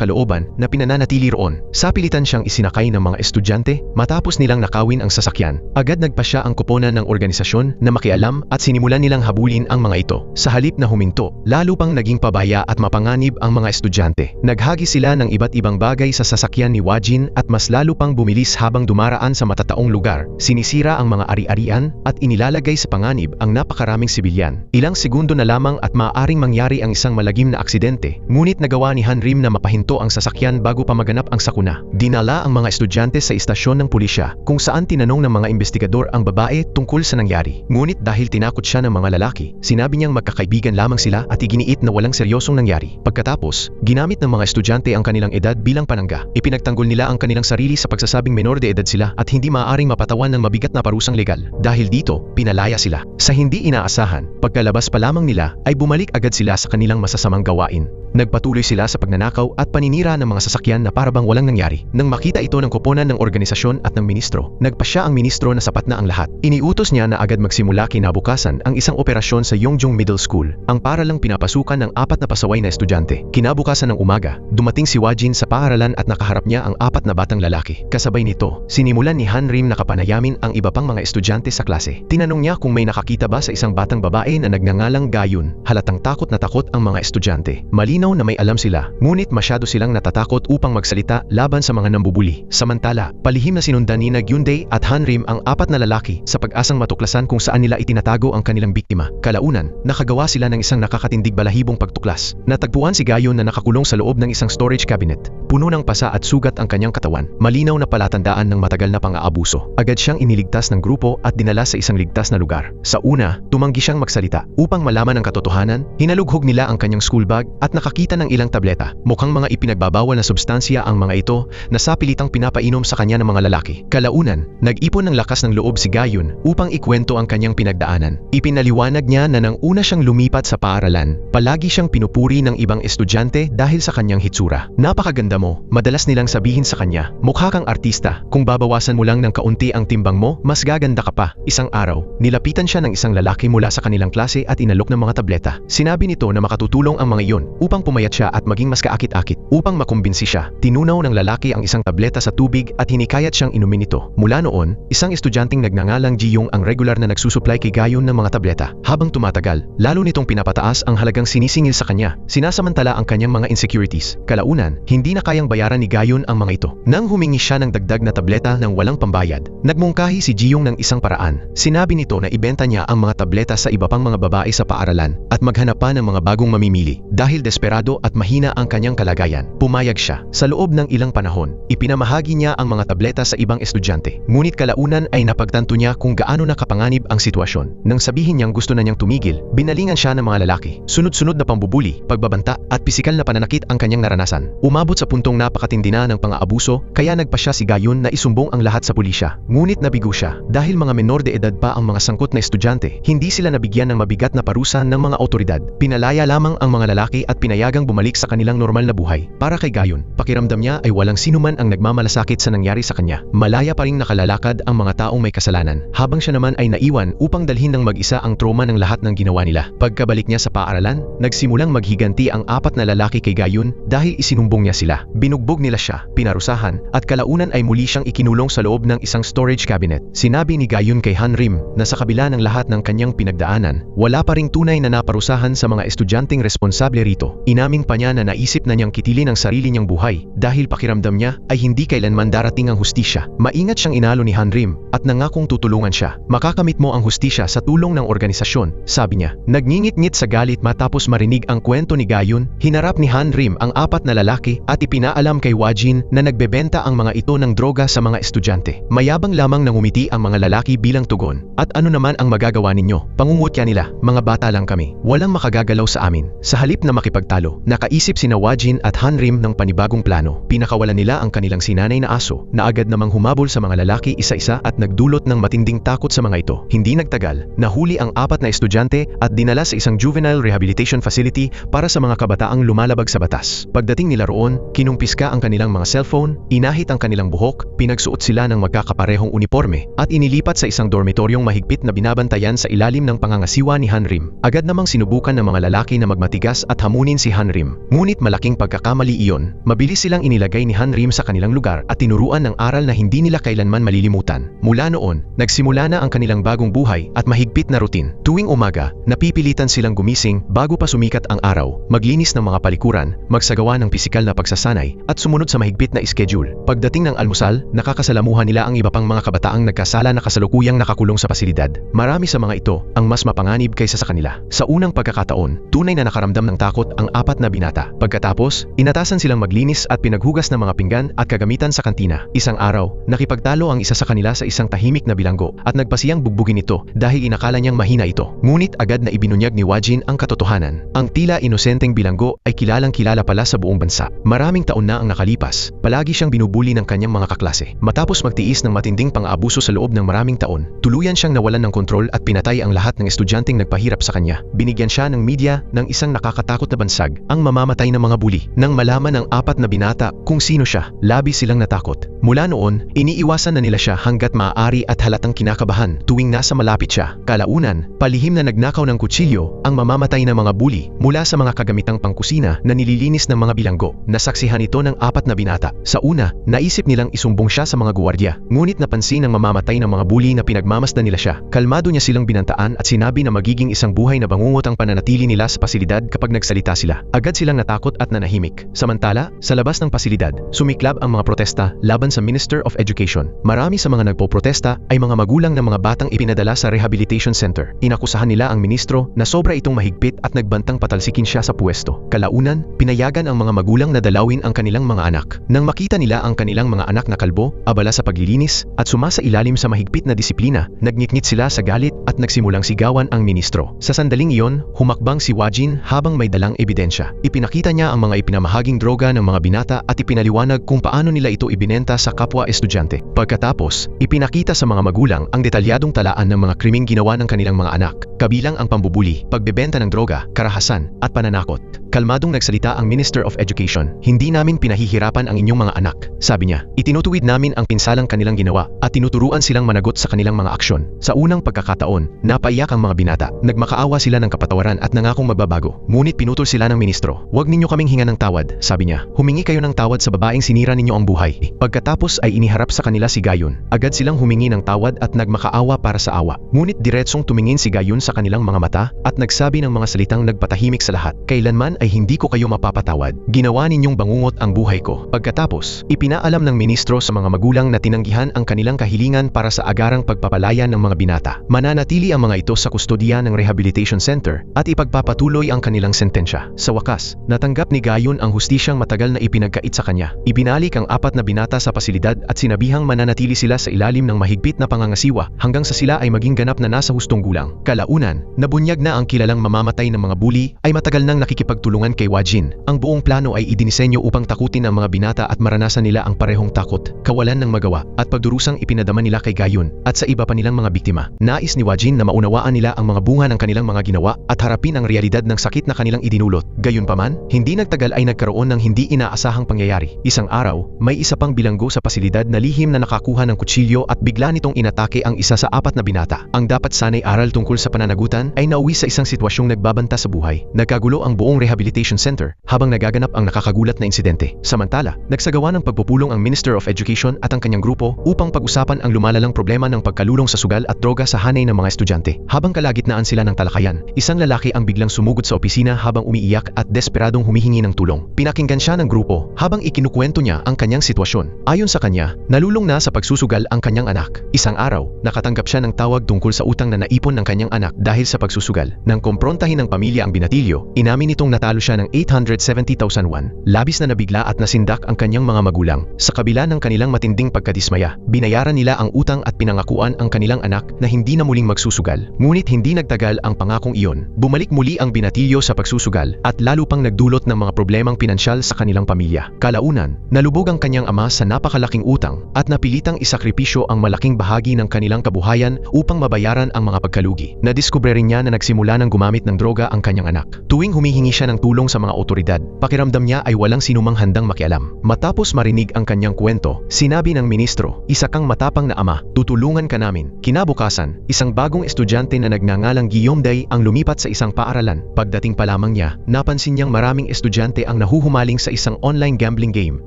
Speaker 1: kalooban na pinananatili roon. Sapilitan siyang isinakay ng mga estudyante matapos nilang nakawin ang sasakyan. Agad nagpasya ang koponan ng organisasyon na makialam at sinimulan nilang habulin ang mga ito. Sa halip na huminto, lalo pang naging pabaya at mapanganib ang mga estudyante. Naghagi sila ng iba't ibang bagay sa sasakyan ni Wajin at mas lalo pang bumilis habang dumaraan sa matataong lugar. Sinisira ang mga ari-arian at inilalagay sa panganib ang napakaraming sibilyan. Ilang segundo na lamang at maaaring mangyari ang isang malagim na aksidente, ngunit nagawa ni Hanrim na mapahinto ang sasakyan bago pa maganap ang sakuna. Dinala ang mga estudyante sa istasyon ng pulisya, kung saan tinanong ng mga investigador ang babae tungkol sa nangyari. Ngunit dahil tinakot siya ng mga lalaki, sinabi niyang magkakaibigan lamang sila at iginiit na walang seryosong nangyari. Pagkatapos, ginamit ng mga estudyante ang kanilang edad bilang panangga. Ipinagtanggol nila ang kanilang sarili sa pagsasabing menor de edad sila at hindi maaaring mapatawan ng mabigat na parusang legal. Dahil dito, pinalaya sila. Sa hindi inaasahan, pagkalabas pa lamang nila ay bumalik agad sila sa kanilang masasamang gawain. Nagpatuloy sila sa pagnanakaw at paninira ng mga sasakyan na parabang walang nangyari. Nang makita ito ng koponan ng organisasyon at ng ministro, nagpasya ang ministro na sapat na ang lahat. Iniutos niya na agad magsimula kinabukasan ang isang operasyon sa Yongjong Middle School, ang paralang pinapasukan ng 4 na pasaway na estudyante. Kinabukasan ng umaga, dumating si Wajin sa paaralan at nakaharap niya ang 4 na batang lalaki. Kasabay nito, sinimulan ni Hanrim na kapanayamin ang iba pang mga estudyante sa klase. Tinanong niya kung may nakakita ba sa isang batang babae na nagngangalang Gayun. Halatang takot na takot ang mga estudyante. Malinaw na may alam sila, ngunit masyado silang natatakot upang magsalita laban sa mga nambubuli. Samantala, palihim na sinundan ni Gyundae at Hanrim ang 4 na lalaki sa pag-asang matuklasan kung saan nila itinatago ang kanilang biktima. Kalaunan, nakagawa sila ng isang nakakatindig balahibong pagtuklas. Natagpuan si Gayun na nakakulong sa loob ng isang storage cabinet. Puno ng pasa at sugat ang kanyang katawan. Malinaw na palatandaan ng matagal na pang-aabuso. Agad siyang iniligtas ng grupo at dinala sa isang ligtas na lugar. Sa una, tumanggi siyang magsalita. Upang malaman ang katotohanan, hinalughog nila ang kanyang school bag at nakakita ng ilang tableta. Mukhang mga ipinagbabawal na substansya ang mga ito na sapilitang pinapainom sa kanya ng mga lalaki. Kalaunan, nag-ipon ng lakas ng loob si Gayun upang ikwento ang kanyang pinagdaanan. Ipinaliwanag niya na nang una siyang lumipat sa paaralan, palagi siyang pinupuri ng ibang estudyante dahil sa kanyang hitsura. Napakaganda mo, madalas nilang sabihin sa kanya, mukha kang artista, kung babawasan mo lang ng kaunti ang timbang mo, mas gaganda ka pa. Isang araw, nilapitan siya ng isang lalaki mula sa kanilang klase at inalok ng mga tableta. Sinabi nito na makatutulong ang mga iyon upang pumayat siya at maging mas kaakit-akit. Upang makumbinsi siya, tinunaw ng lalaki ang isang tableta sa tubig at hinikayat siyang inumin ito. Mula noon, isang estudyanteng nagngangalang Jiyong ang regular na nagsusupply kay Gayun ng mga tableta. Habang tumatagal, lalo nitong pinapataas ang halagang sinisingil sa kanya, sinasamantala ang kanyang mga insecurities. Kalaunan, hindi na kayang bayaran ni Gayun ang mga ito. Nang humingi siya ng dagdag na tableta ng walang pambayad, nagmungkahi si Jiyong ng isang paraan. Sinabi nito na ibenta niya ang mga tableta sa iba pang mga babae sa paaralan at maghanap pa ng mga bagong mamimili. Dahil desperado desperado at mahina ang kanyang kalagayan. Pumayag siya. Sa loob ng ilang panahon, ipinamahagi niya ang mga tableta sa ibang estudyante. Ngunit kalaunan ay napagtanto niya kung gaano nakapanganib ang sitwasyon. Nang sabihin niyang gusto na niyang tumigil, binalingan siya ng mga lalaki. Sunod-sunod na pambubuli, pagbabanta at pisikal na pananakit ang kanyang naranasan. Umabot sa puntong napakatindi na ng pang-aabuso, kaya nagpa siya si Gayon na isumbong ang lahat sa pulisya. Ngunit nabigo siya dahil mga menor de edad pa ang mga sangkot na estudyante. Hindi sila nabigyan ng mabigat na parusa ng mga otoridad. Pinalaya lamang ang mga lalaki at pinayagang bumalik sa kanilang normal na buhay. Para kay Gayon, pakiramdam niya ay walang sinuman ang nagmamalasakit sa nangyari sa kanya. Malaya pa ring nakalalakad ang mga taong may kasalanan, habang siya naman ay naiwan upang dalhin ng mag-isa ang trauma ng lahat ng ginawa nila. Pagkabalik niya sa paaralan, nagsimulang maghiganti ang 4 na lalaki kay Gayon dahil isinumbong niya sila. Binugbog nila siya, pinarusahan, at kalaunan ay muli siyang ikinulong sa loob ng isang storage cabinet. Sinabi ni Gayon kay Hanrim na sa kabila ng lahat ng kanyang pinagdaanan, wala pa ring tunay na naparusahan sa mga estudyanteng responsable rito. Inamin pa niya na naisip na niyang kitilin ang sarili niyang buhay dahil pakiramdam niya ay hindi kailanman darating ang hustisya. Maingat siyang inalo ni Hanrim at nangakong tutulungan siya. Makakamit mo ang hustisya sa tulong ng organisasyon, sabi niya. Nagngingit-ngit sa galit matapos marinig ang kwento ni Gayon, hinarap ni Hanrim ang 4 na lalaki at ipinaalam kay Wajin na nagbebenta ang mga ito ng droga sa mga estudyante. Mayabang lamang nangumiti ang mga lalaki bilang tugon. At ano naman ang magagawa ninyo? Pangungutya nila, mga bata lang kami. Walang makagagalaw sa amin. Sa halip na makipagtalo, nakaisip sina Wajin at Hanrim ng panibagong plano. Pinakawalan nila ang kanilang sinanay na aso na agad namang humabol sa mga lalaki isa-isa at nagdulot ng matinding takot sa mga ito. Hindi nagtagal, nahuli ang 4 na estudyante at dinala sa isang juvenile rehabilitation facility para sa mga kabataang lumalabag sa batas. Pagdating nila roon, kinumpiska ang kanilang mga cellphone, inahit ang kanilang buhok, pinagsuot sila ng magkakaparehong uniforme at inilipat sa isang dormitoryong mahigpit na binabantayan sa ilalim ng pangangasiwa ni Hanrim. Agad namang sinubukan ng mga lalaki na magmatigas at hamunin si Hanrim. Ngunit malaking pagkakamali iyon. Mabilis silang inilagay ni Hanrim sa kanilang lugar at tinuruan ng aral na hindi nila kailanman malilimutan. Mula noon, nagsimula na ang kanilang bagong buhay at mahigpit na routine. Tuwing umaga, napipilitan silang gumising bago pa sumikat ang araw, maglinis ng mga palikuran, magsagawa ng pisikal na pagsasanay at sumunod sa mahigpit na schedule. Pagdating ng almusal, nakakasalamuhan nila ang iba pang mga kabataang nagkasala na kasalukuyang nakakulong sa pasilidad. Marami sa mga ito ang mas mapanganib kaysa sa kanila. Sa unang pagkakataon, tunay na nakaramdam ng takot ang 4 na binata. Pagkatapos, inatasan silang maglinis at pinaghugas ng mga pinggan at kagamitan sa kantina. Isang araw, nakipagtalo ang isa sa kanila sa isang tahimik na bilanggo at nagpasiyang bugbugin ito dahil inakala niyang mahina ito. Ngunit agad na ibinunyag ni Wajin ang katotohanan. Ang tila inosenteng bilanggo ay kilalang-kilala pala sa buong bansa. Maraming taon na ang nakalipas, palagi siyang binubuli ng kanyang mga kaklase. Matapos magtiis ng matinding pang-aabuso sa loob ng maraming taon, tuluyan siyang nawalan ng kontrol at pinatay ang lahat ng estudyanteng nagpahirap sa kanya. Binigyan siya ng media ng isang nakakatakot na bansag, ang mamamatay ng mga buli. Nang malaman ng 4 na binata kung sino siya, labis silang natakot. Mula noon, iniiwasan na nila siya hanggat maaari at halatang kinakabahan tuwing nasa malapit siya. Kalaunan, palihim na nagnakaw ng kutsilyo ang mamamatay na mga buli mula sa mga kagamitang pangkusina na nililinis ng mga bilanggo. Nasaksihan ito ng 4 na binata. Sa una, naisip nilang isumbong siya sa mga guwardiya. Ngunit napansin ng mamamatay ng mga buli na pinagmamasdan nila siya. Kalmado niya silang binantaan at sinabi na magiging isang buhay na bangungot ang pananatili nila sa pasilidad kapag nagsalita sila. Agad silang natakot at nanahimik. Samantala, sa labas ng pasilidad, sumiklab ang mga protesta laban sa Minister of Education. Marami sa mga nagpoprotesta ay mga magulang ng mga batang ipinadala sa rehabilitation center. Inakusahan nila ang ministro na sobra itong mahigpit at nagbantang patalsikin siya sa puwesto. Kalaunan, pinayagan ang mga magulang na dalawin ang kanilang mga anak. Nang makita nila ang kanilang mga anak na kalbo, abala sa paglilinis, at sumasailalim sa mahigpit na disiplina, nagngit-ngit sila sa galit at nagsimulang sigawan ang ministro. Sa sandaling iyon, humakbang si Wajin habang may dalang ebidensya. Ipinakita niya ang mga ipinamahaging droga ng mga binata at ipinaliwanag kung paano nila ito ibinenta sa kapwa estudyante. Pagkatapos, ipinakita sa mga magulang ang detalyadong talaan ng mga krimeng ginawa ng kanilang mga anak, kabilang ang pambubuli, pagbebenta ng droga, karahasan, at pananakot. Kalmadong nagsalita ang Minister of Education. Hindi namin pinahihirapan ang inyong mga anak, sabi niya. Itinutuwid namin ang pinsalang kanilang ginawa at tinuturuan silang managot sa kanilang mga aksyon. Sa unang pagkakataon, napaiyak ang mga binata. Nagmakaawa sila ng kapatawaran at nangakong magbabago. Ngunit pinutol sila ng ministro. Huwag ninyo kaming hinga ng tawad, sabi niya. Humingi kayo ng tawad sa babaeng sinira ninyo ang buhay. Pagkatapos ay iniharap sa kanila si Gayon. Agad silang humingi ng tawad at nagmakaawa para sa awa. Ngunit diretsong tumingin si Gayon sa kanilang mga mata at nagsabi ng mga salitang nagpatahimik sa lahat. Kailanman ay hindi ko kayo mapapatawad. Ginawa ninyong bangungot ang buhay ko. Pagkatapos, ipinaalam ng ministro sa mga magulang na tinanggihan ang kanilang kahilingan para sa agarang pagpapalaya ng mga binata. Mananatili ang mga ito sa kustodiya ng rehabilitation center at ipagpapatuloy ang kanilang sentensya. Sa wakas, natanggap ni Gayon ang hustisyang matagal na ipinagkait sa kanya. Ibinalik ang 4 na binata sa pasilidad at sinabihang mananatili sila sa ilalim ng mahigpit na pangangasiwa hanggang sa sila ay maging ganap na nasa hustong gulang. Kalaunan, nabunyag na ang kilalang mamamatay ng mga bully ay matagal nang nakikipagtulungan kay Wajin. Ang buong plano ay idinisenyo upang takutin ang mga binata at maranasan nila ang parehong takot, kawalan ng magawa at pagdurusang ipinadama nila kay Gayon at sa iba pa nilang mga biktima. Nais ni Wajin na maunawaan nila ang mga bunga ng kanilang mga ginawa at harapin ang realidad ng sakit na kanilang idinulot. Gayunpaman, hindi nagtagal ay nagkaroon ng hindi inaasahang pangyayari. Isang araw, may isa pang bilanggo sa pasilidad na lihim na nakakuha ng kutsilyo at bigla nitong inatake ang isa sa 4 na binata. Ang dapat sanay aral tungkol sa pananagutan ay nauwi sa isang sitwasyong nagbabanta sa buhay. Nagkagulo ang buong rehabilitation center habang nagaganap ang nakakagulat na insidente. Samantala, nagsagawa ng pagpupulong ang Minister of Education at ang kanyang grupo upang pag-usapan ang lumalalang problema ng pagkalulong sa sugal at droga sa hanay ng mga estudyante. Habang kalagitnaan sila ng talakayan, isang lalaki ang biglang sumugod sa opisina habang umiiyak at desperadong humihingi ng tulong. Pinakinggan siya ng grupo habang ikinukwento niya ang kanyang sitwasyon. Ayon sa kanya, nalulong na sa pagsusugal ang kanyang anak. Isang araw, nakatanggap siya ng tawag tungkol sa utang na naipon ng kanyang anak dahil sa pagsusugal. Nang kumprontahin ng pamilya ang binatilyo, inamin nitong natalo siya ng 870,000 won. Labis na nabigla at nasindak ang kanyang mga magulang. Sa kabila ng kanilang matinding pagkadismaya, binayaran nila ang utang at pinangakuan ang kanilang anak na hindi na muling magsusugal. Ngunit hindi nagtagal ang pangakong iyon. Bumalik muli ang binatilyo sa pagsusugal at lalo pang nagdulot ng mga problemang pinansyal sa kanilang pamilya. Kalaunan, nalubog ang kanyang ama sa napakalaking utang at napilitang isakripisyo ang malaking bahagi ng kanilang kabuhayan upang mabayaran ang mga pagkalugi. Nadiskubre rin niya na nagsimula ng gumamit ng droga ang kanyang anak. Tuwing humihingi siya ng tulong sa mga otoridad, pakiramdam niya ay walang sinumang handang makialam. Matapos marinig ang kanyang kwento, sinabi ng ministro, "Isa kang matapang na ama, tutulungan ka namin." Kinabukasan, isang bagong estudyante na nagngangalang Guillaume Day ang lumipat sa isang paaralan. Pagdating pa lamang niya, napansin niyang maraming estudyante ang nahuhumaling sa isang online gambling game.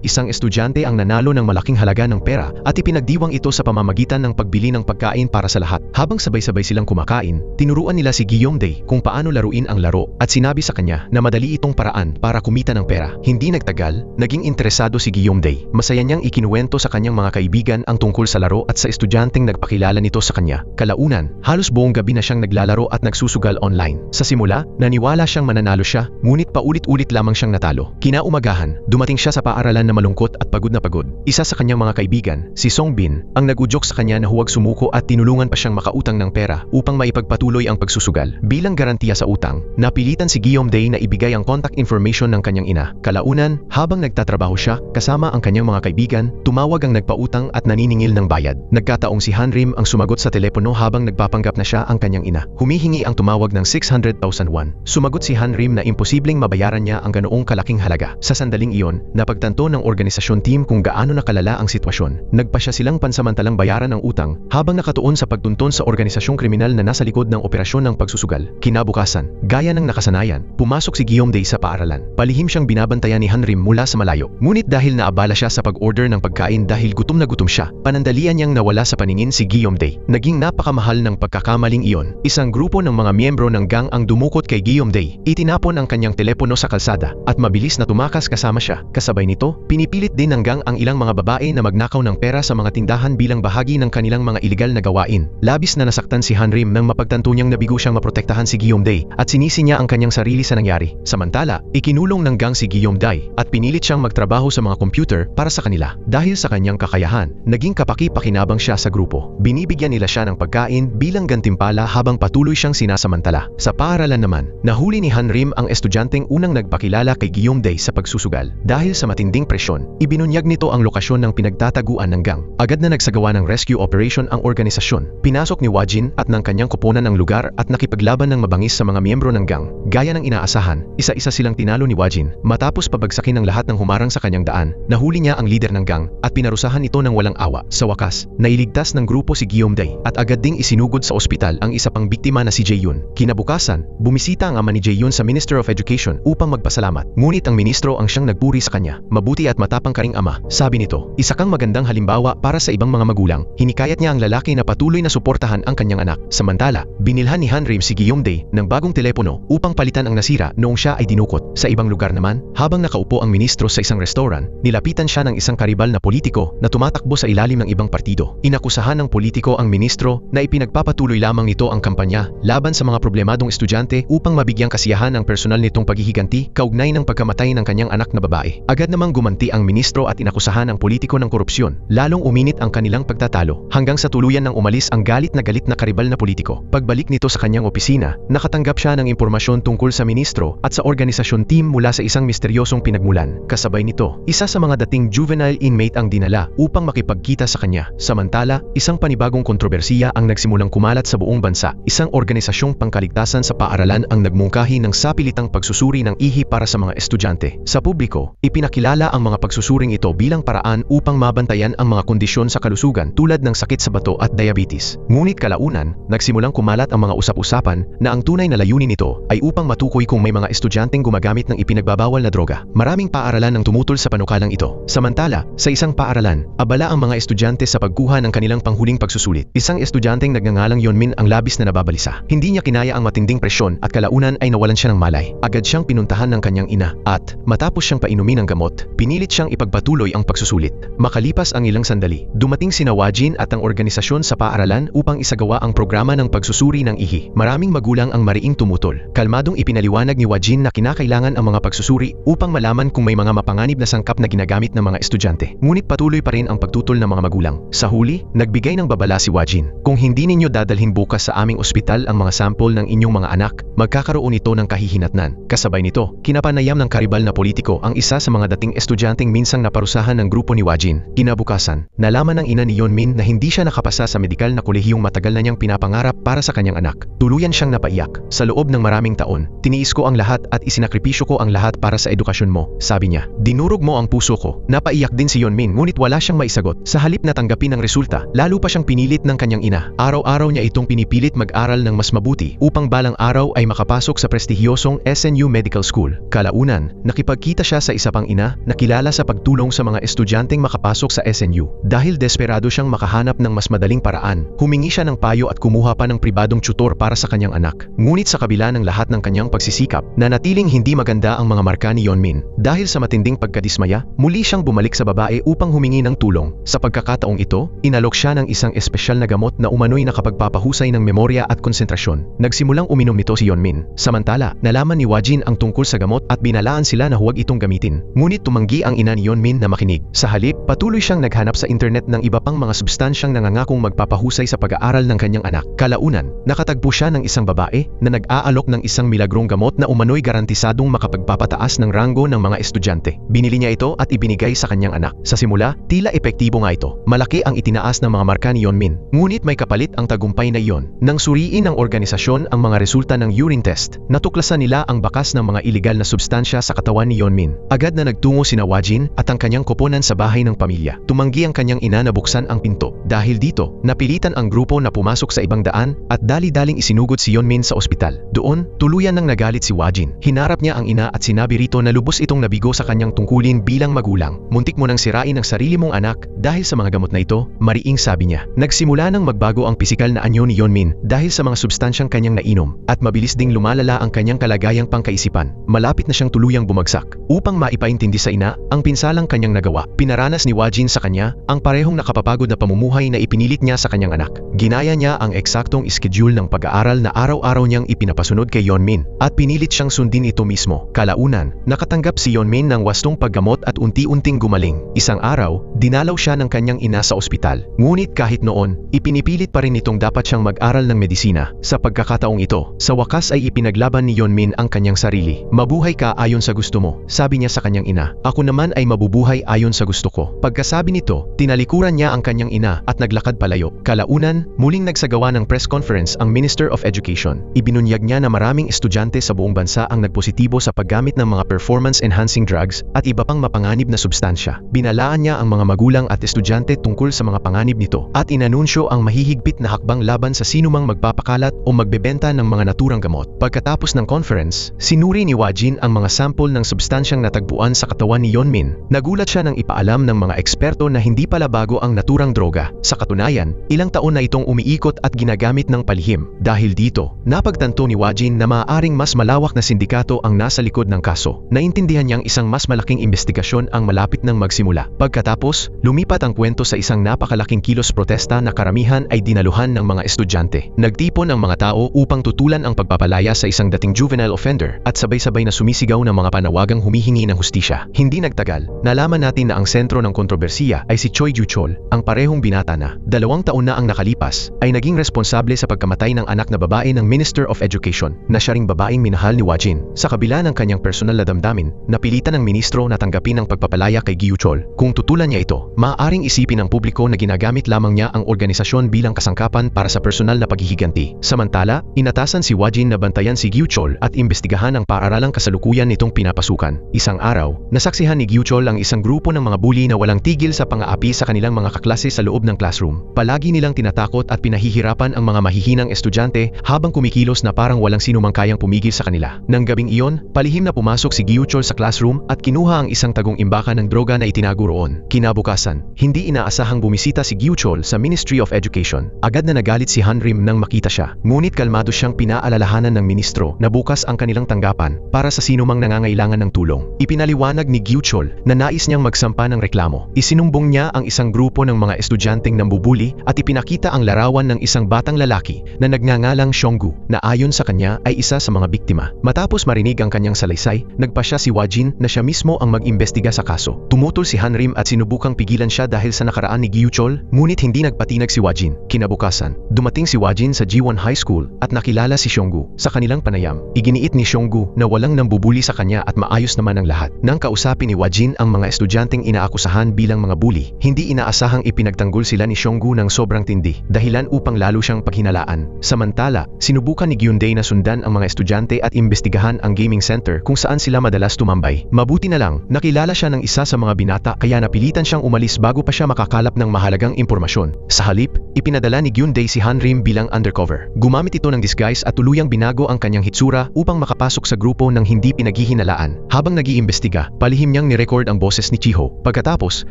Speaker 1: Isang estudyante ang nanalo ng malaking halaga ng pera at ipinagdiwang ito sa pamamagitan ng pagbili ng pagkain para sa lahat. Habang sabay-sabay silang kumakain, tinuruan nila si Guillaume Day kung paano laruin ang laro at sinabi sa kanya na madali itong paraan para kumita ng pera. Hindi nagtagal, naging interesado si Guillaume Day. Masaya niyang ikinuwento sa kanyang mga kaibigan ang tungkol sa laro at sa estudyanteng nagpakilala nito sa kanya. Kalaunan, halos buong gabi na siyang naglalaro at nagsusugal online. Sa simula, naniwala siyang mananalo siya, ngunit paulit-ulit lamang siyang natalo. Kinaumagahan, dumating siya sa paaralan na malungkot at pagod na pagod. Isa sa kanyang mga kaibigan, si Song Bin, ang nagudyok sa kanya na huwag sumuko at tinulungan pa siyang makautang ng pera upang maipagpatuloy ang pagsusugal. Bilang garantiya sa utang, napilitan si Guillaume Day na ibigay ang contact information ng kanyang ina. Kalaunan, habang nagtatrabaho siya, kasama ang kanyang mga kaibigan, tumawag ang nagpautang at naniningil ng bayad. Nagkataong si Hanrim ang sumagot sa telepono habang nagpapanggap na siya ang kanyang ina. Humihingi ang tumawag ng 600,000 won. Sumagot si Hanrim na imposibleng mabayaran niya ang ganoong kalaking halaga. Sa sandaling iyon, napagtanto ng organisasyon team kung gaano nakalala ang sitwasyon. Nagpasya silang pansamantalang bayaran ang utang habang nakatuon sa pagtunton sa organisasyong kriminal na nasa likod ng operasyon ng pagsusugal. Kinabukasan, gaya ng nakasanayan, pumasok si Guillaume Day sa paaralan. Palihim siyang binabantayan ni Hanrim mula sa malayo. Ngunit dahil naabala siya sa pag-order ng pagkain dahil gutom na gutom siya, panandalian niyang nawala sa paningin si Guillaume Day. Naging napakamahal ng pagkakamaling iyon. Isang grupo ng mga miyembro ng gang ang dumukot kay Guillaume Day. Itinapon ang kanyang telepono sa kalsada at mabilis na tumakas kasama siya. Kasabay nito, pinipilit din ng gang ang ilang mga babae na magnakaw ng pera sa mga tindahan bilang bahagi ng kanilang mga iligal na gawain. Labis na nasaktan si Hanrim nang mapagtanto niyang nabigo siyang maprotektahan si Guillaume Day at sinisi niya ang kanyang sarili sa nangyari. Samantala, ikinulong ng gang si Guillaume Day at pinilit siyang magtrabaho sa mga computer para sa kanila. Dahil sa kanyang kakayahan, naging kapaki-pakinabang siya sa grupo. Binibigyan nila siya ng pagkain bilang gantimpala habang patuloy siyang sinasamantala. Sa paaralan naman, nahuli ni Hanrim ang estudyanteng unang nagpakilala kay Guillaume Day sa pagsusugal. Dahil sa matinding presyon, ibinunyag nito ang lokasyon ng pinagtataguan ng gang. Agad na nagsagawa ng rescue operation ang organisasyon. Pinasok ni Wajin at ng kanyang koponan ang lugar at nakipaglaban ng mabangis sa mga miyembro ng gang. Gaya ng inaasahan, isa-isa silang tinalo ni Wajin. Matapos pabagsakin ng lahat ng humarang sa kanyang daan, nahuli niya ang leader ng gang at pinarusahan ito ng walang awa. Sa wakas, nailigtas ng grupo si Guillaume Day at agad ding isinugod sa ospital ang isa pang biktima na si Jae-yoon. Kinabukasan, bumisita ang ama ni Jae-yoon sa Minister of Education upang magpasalamat. Ngunit ang ministro ang siyang nagpuri sa kanya. "Mabuti at matapang ka ring ama," sabi nito. "Isa kang magandang halimbawa para sa ibang mga magulang." Hinikayat niya ang lalaki na patuloy na suportahan ang kanyang anak. Samantala, binilhan ni Hanrim si Guillaume Day ng bagong telepono upang palitan ang nasira noong siya ay dinukot. Sa ibang lugar naman, habang nakaupo ang ministro sa isang restaurant, nilapitan siya ng isang karibal na politiko na tumatakbo sa ilalim ng ibang partido. Inakusahan ng politiko ang ministro na ipinagpapatuloy lamang nito ang kampanya laban sa mga problemadong estudyante upang mabigyang kasiyahan ang personal personal nitong paghihiganti kaugnay ng pagkamatay ng kanyang anak na babae. Agad namang gumanti ang ministro at inakusahan ang politiko ng korupsyon. Lalong uminit ang kanilang pagtatalo hanggang sa tuluyan nang umalis ang galit na karibal na politiko. Pagbalik nito sa kanyang opisina, nakatanggap siya ng impormasyon tungkol sa ministro at sa organisasyon team mula sa isang misteryosong pinagmulan. Kasabay nito, isa sa mga dating juvenile inmate ang dinala upang makipagkita sa kanya. Samantala, isang panibagong kontrobersiya ang nagsimulang kumalat sa buong bansa. Isang organisasyong pangkaligtasan sa paaralan ang nagmungkahi ng sapilitang pagsusuri ng ihi para sa mga estudyante. Sa publiko, ipinakilala ang mga pagsusuring ito bilang paraan upang mabantayan ang mga kondisyon sa kalusugan tulad ng sakit sa bato at diabetes. Ngunit kalaunan, nagsimulang kumalat ang mga usap-usapan na ang tunay na layunin nito ay upang matukoy kung may mga estudyanteng gumagamit ng ipinagbabawal na droga. Maraming paaralan ang tumutol sa panukalang ito. Samantala, sa isang paaralan, abala ang mga estudyante sa pagkuha ng kanilang panghuling pagsusulit. Isang estudyanteng nagngangalang Yeonmin ang labis na nababalisa. Hindi niya kinaya ang matinding presyon at kalaunan ay nawalan siya ng malay. Agad siyang pinuntahan ng kanyang ina at, matapos siyang painumin ng gamot, pinilit siyang ipagpatuloy ang pagsusulit. Makalipas ang ilang sandali, dumating sina Wajin at ang organisasyon sa paaralan upang isagawa ang programa ng pagsusuri ng ihi. Maraming magulang ang mariing tumutol. Kalmadong ipinaliwanag ni Wajin na kinakailangan ang mga pagsusuri upang malaman kung may mga mapanganib na sangkap na ginagamit ng mga estudyante. Ngunit patuloy pa rin ang pagtutol ng mga magulang. Sa huli, nagbigay ng babala si Wajin. Kung hindi ninyo dadalhin bukas sa aming ospital ang mga sample ng inyong mga anak, magkakaroon ito ng kahihinatnan. Kasabay nito, kinapanayam ng karibal na politiko ang isa sa mga dating estudyanteng minsang naparusahan ng grupo ni Wajin. Kinabukasan, nalaman ng ina ni Yeonmin na hindi siya nakapasa sa medikal na kolehiyong matagal na niyang pinapangarap para sa kanyang anak. Tuluyan siyang napaiyak. Sa loob ng maraming taon, tiniis ko ang lahat at isinakripisyo ko ang lahat para sa edukasyon mo, sabi niya. Dinurog mo ang puso ko. Napaiyak din si Yeonmin ngunit wala siyang maisagot. Sa halip na tanggapin ang resulta, lalo pa siyang pinilit ng kanyang ina. Araw-araw niya itong pinipilit mag-aral ng mas mabuti upang balang araw ay makapasok sa prestihiyosong SNU Medical School. Kalaunan, nakipagkita siya sa isa pang ina na kilala sa pagtulong sa mga estudyanteng makapasok sa SNU. Dahil desperado siyang makahanap ng mas madaling paraan, humingi siya ng payo at kumuha pa ng pribadong tutor para sa kanyang anak. Ngunit sa kabila ng lahat ng kanyang pagsisikap, nanatiling hindi maganda ang mga marka ni Yeonmin. Dahil sa matinding pagkadismaya, muli siyang bumalik sa babae upang humingi ng tulong. Sa pagkakataong ito, inalok siya ng isang espesyal na gamot na umano'y nakapagpapahusay ng memorya at konsentrasyon. Nagsimulang uminom nito si Yeonmin. Samantala, nalaman ni Wajin ang tungkol sa gamot at binalaan sila na huwag itong gamitin. Ngunit tumanggi ang ina ni Yeonmin na makinig. Sa halip, patuloy siyang naghanap sa internet ng iba pang mga substansyang nangangakong magpapahusay sa pag-aaral ng kanyang anak. Kalaunan, nakatagpo siya ng isang babae na nag-aalok ng isang milagrong gamot na umano'y garantisadong makapagpapataas ng ranggo ng mga estudyante. Binili niya ito at ibinigay sa kanyang anak. Sa simula, tila epektibo nga ito. Malaki ang itinaas ng mga marka ni Yeonmin. Ngunit may kapalit ang tagumpay na iyon. Nang suriin ng organisasyon ang mga resulta ng urine test, natuklasan nila ang bakas ng mga iligal na substansya sa katawan ni Yeonmin. Agad na nagtungo sina Wajin at ang kanyang koponan sa bahay ng pamilya. Tumanggi ang kanyang ina na buksan ang pinto. Dahil dito, napilitan ang grupo na pumasok sa ibang daan at dali-daling isinugod si Yeonmin sa ospital. Doon, tuluyan nang nagalit si Wajin. Hinarap niya ang ina at sinabi rito na lubos itong nabigo sa kanyang tungkulin bilang magulang. Muntik mo nang sirain ang sarili mong anak dahil sa mga gamot na ito, mariing sabi niya. Nagsimula nang magbago ang pisikal na anyo ni Yeonmin dahil sa mga substansyang kanyang nainom at mabilis ding lumalala ang kanyang kalagayang pangkaisipan. Malapit na siyang tuluyang bumagsak. Upang maipaintindi sa ina ang pinsalang kanyang nagawa, pinaranas ni Wajin sa kanya ang parehong nakapapagod na pamumuhay na ipinilit niya sa kanyang anak. Ginaya niya ang eksaktong schedule ng pag-aaral na araw-araw niyang ipinapasunod kay Yeonmin at pinilit siyang sundin ito mismo. Kalaunan, nakatanggap si Yeonmin ng wastong paggamot at unti-unting gumaling. Isang araw, dinalaw siya ng kanyang ina sa ospital. Ngunit kahit noon, ipinipilit pa rin nitong dapat siyang mag-aral ng medisina. Sa pagkakataong ito, sa wakas ay ipinaglaban ni Yeonmin ang kanyang sarili. Mabuhay ka ayon sa gusto mo, sabi niya sa kanyang ina. Ako naman ay mabubuhay ayon sa gusto ko. Pagkasabi nito, tinalikuran niya ang kanyang ina at naglakad palayo. Kalaunan, muling nagsagawa ng press conference ang Minister of Education. Ibinunyag niya na maraming estudyante sa buong bansa ang nagpositibo sa paggamit ng mga performance-enhancing drugs at iba pang mapanganib na substansya. Binalaan niya ang mga magulang at estudyante tungkol sa mga panganib nito at inanunsyo ang mahihigpit na hakbang laban sa sinumang magpapakalat o magbebenta ng mga naturang gamot. Pagkatapos ng conference, sinuri ni Wajin ang mga sample ng substansyang natagpuan sa katawan ni Yeonmin. Nagulat siya nang ipaalam ng mga eksperto na hindi pala bago ang naturang droga. Sa katunayan, ilang taon na itong umiikot at ginagamit ng palihim. Dahil dito, napagtanto ni Wajin na maaaring mas malawak na sindikato ang nasa likod ng kaso. Naintindihan niyang isang mas malaking investigasyon ang malapit nang magsimula. Pagkatapos, lumipat ang kwento sa isang napakalaking kilos protesta na karamihan ay dinaluhan ng mga estudyante. Nagtipon ang mga tao upang tutulan ang pagpapalaya sa isang dating juvenile offender offender at sabay-sabay na sumisigaw ng mga panawagang humihingi ng hustisya. Hindi nagtagal, nalaman natin na ang sentro ng kontrobersiya ay si Choi Ju-chol, ang parehong binata na 2 taon na ang nakalipas, ay naging responsable sa pagkamatay ng anak na babae ng Minister of Education na siya ring babaeng minahal ni Wajin. Sa kabila ng kanyang personal na damdamin, napilitan ng ministro na tanggapin ang pagpapalaya kay Gyuchol. Kung tutulan niya ito, maaaring isipin ng publiko na ginagamit lamang niya ang organisasyon bilang kasangkapan para sa personal na paghihiganti. Samantala, inatasan si Wajin na bantayan si Gyuchol at imbestigahan ang paaralang kasalukuyan nitong pinapasukan. Isang araw, nasaksihan ni Gyuchol ang isang grupo ng mga bully na walang tigil sa pang-aapi sa kanilang mga kaklase sa loob ng classroom. Palagi nilang tinatakot at pinahihirapan ang mga mahihinang estudyante habang kumikilos na parang walang sino mang kayang pumigil sa kanila. Nang gabing iyon, palihim na pumasok si Gyuchol sa classroom at kinuha ang isang tagong imbakan ng droga na itinago roon. Kinabukasan, hindi inaasahang bumisita si Gyuchol sa Ministry of Education. Agad na nagalit si Hanrim nang makita siya. Ngunit kalmado siyang pinaalalahanan ng ministro na bukas ang kanilang tanggapan para sa sinumang nangangailangan ng tulong. Ipinaliwanag ni Gyuchol na nais niyang magsampa ng reklamo. Isinumbong niya ang isang grupo ng mga estudyanteng nambubuli at ipinakita ang larawan ng isang batang lalaki na nagngangalang Xionggu na ayon sa kanya ay isa sa mga biktima. Matapos marinig ang kanyang salaysay, nagpasya si Wajin na siya mismo ang mag-imbestiga sa kaso. Tumutol si Hanrim at sinubukang pigilan siya dahil sa nakaraan ni Gyuchol, ngunit hindi nagpatinag si Wajin. Kinabukasan, dumating si Wajin sa G1 High School at nakilala si Xionggu. Sa kanilang panayam, iginiit ni Xionggu na walang nambubuli sa kanya at maayos naman ang lahat. Nang kausapin ni Wajin ang mga estudyanteng inaakusahan bilang mga bully, hindi inaasahang ipinagtanggol sila ni Xionggu ng sobrang tindi, dahilan upang lalo siyang paghinalaan. Samantala, sinubukan ni Gyundae na sundan ang mga estudyante at imbestigahan ang gaming center kung saan sila madalas tumambay. Mabuti na lang, nakilala siya ng isa sa mga binata kaya napilitan siyang umalis bago pa siya makakalap ng mahalagang impormasyon. Sa halip, ipinadala ni Gyundae si Hanrim bilang undercover. Gumamit ito ng disguise at tuluyang binago ang kanyang hitsura upang makapasok sa grupo ng hindi pinaghihinalaan. Habang nag-iimbestiga, palihim niyang nirecord ang boses ni Chiho. Pagkatapos,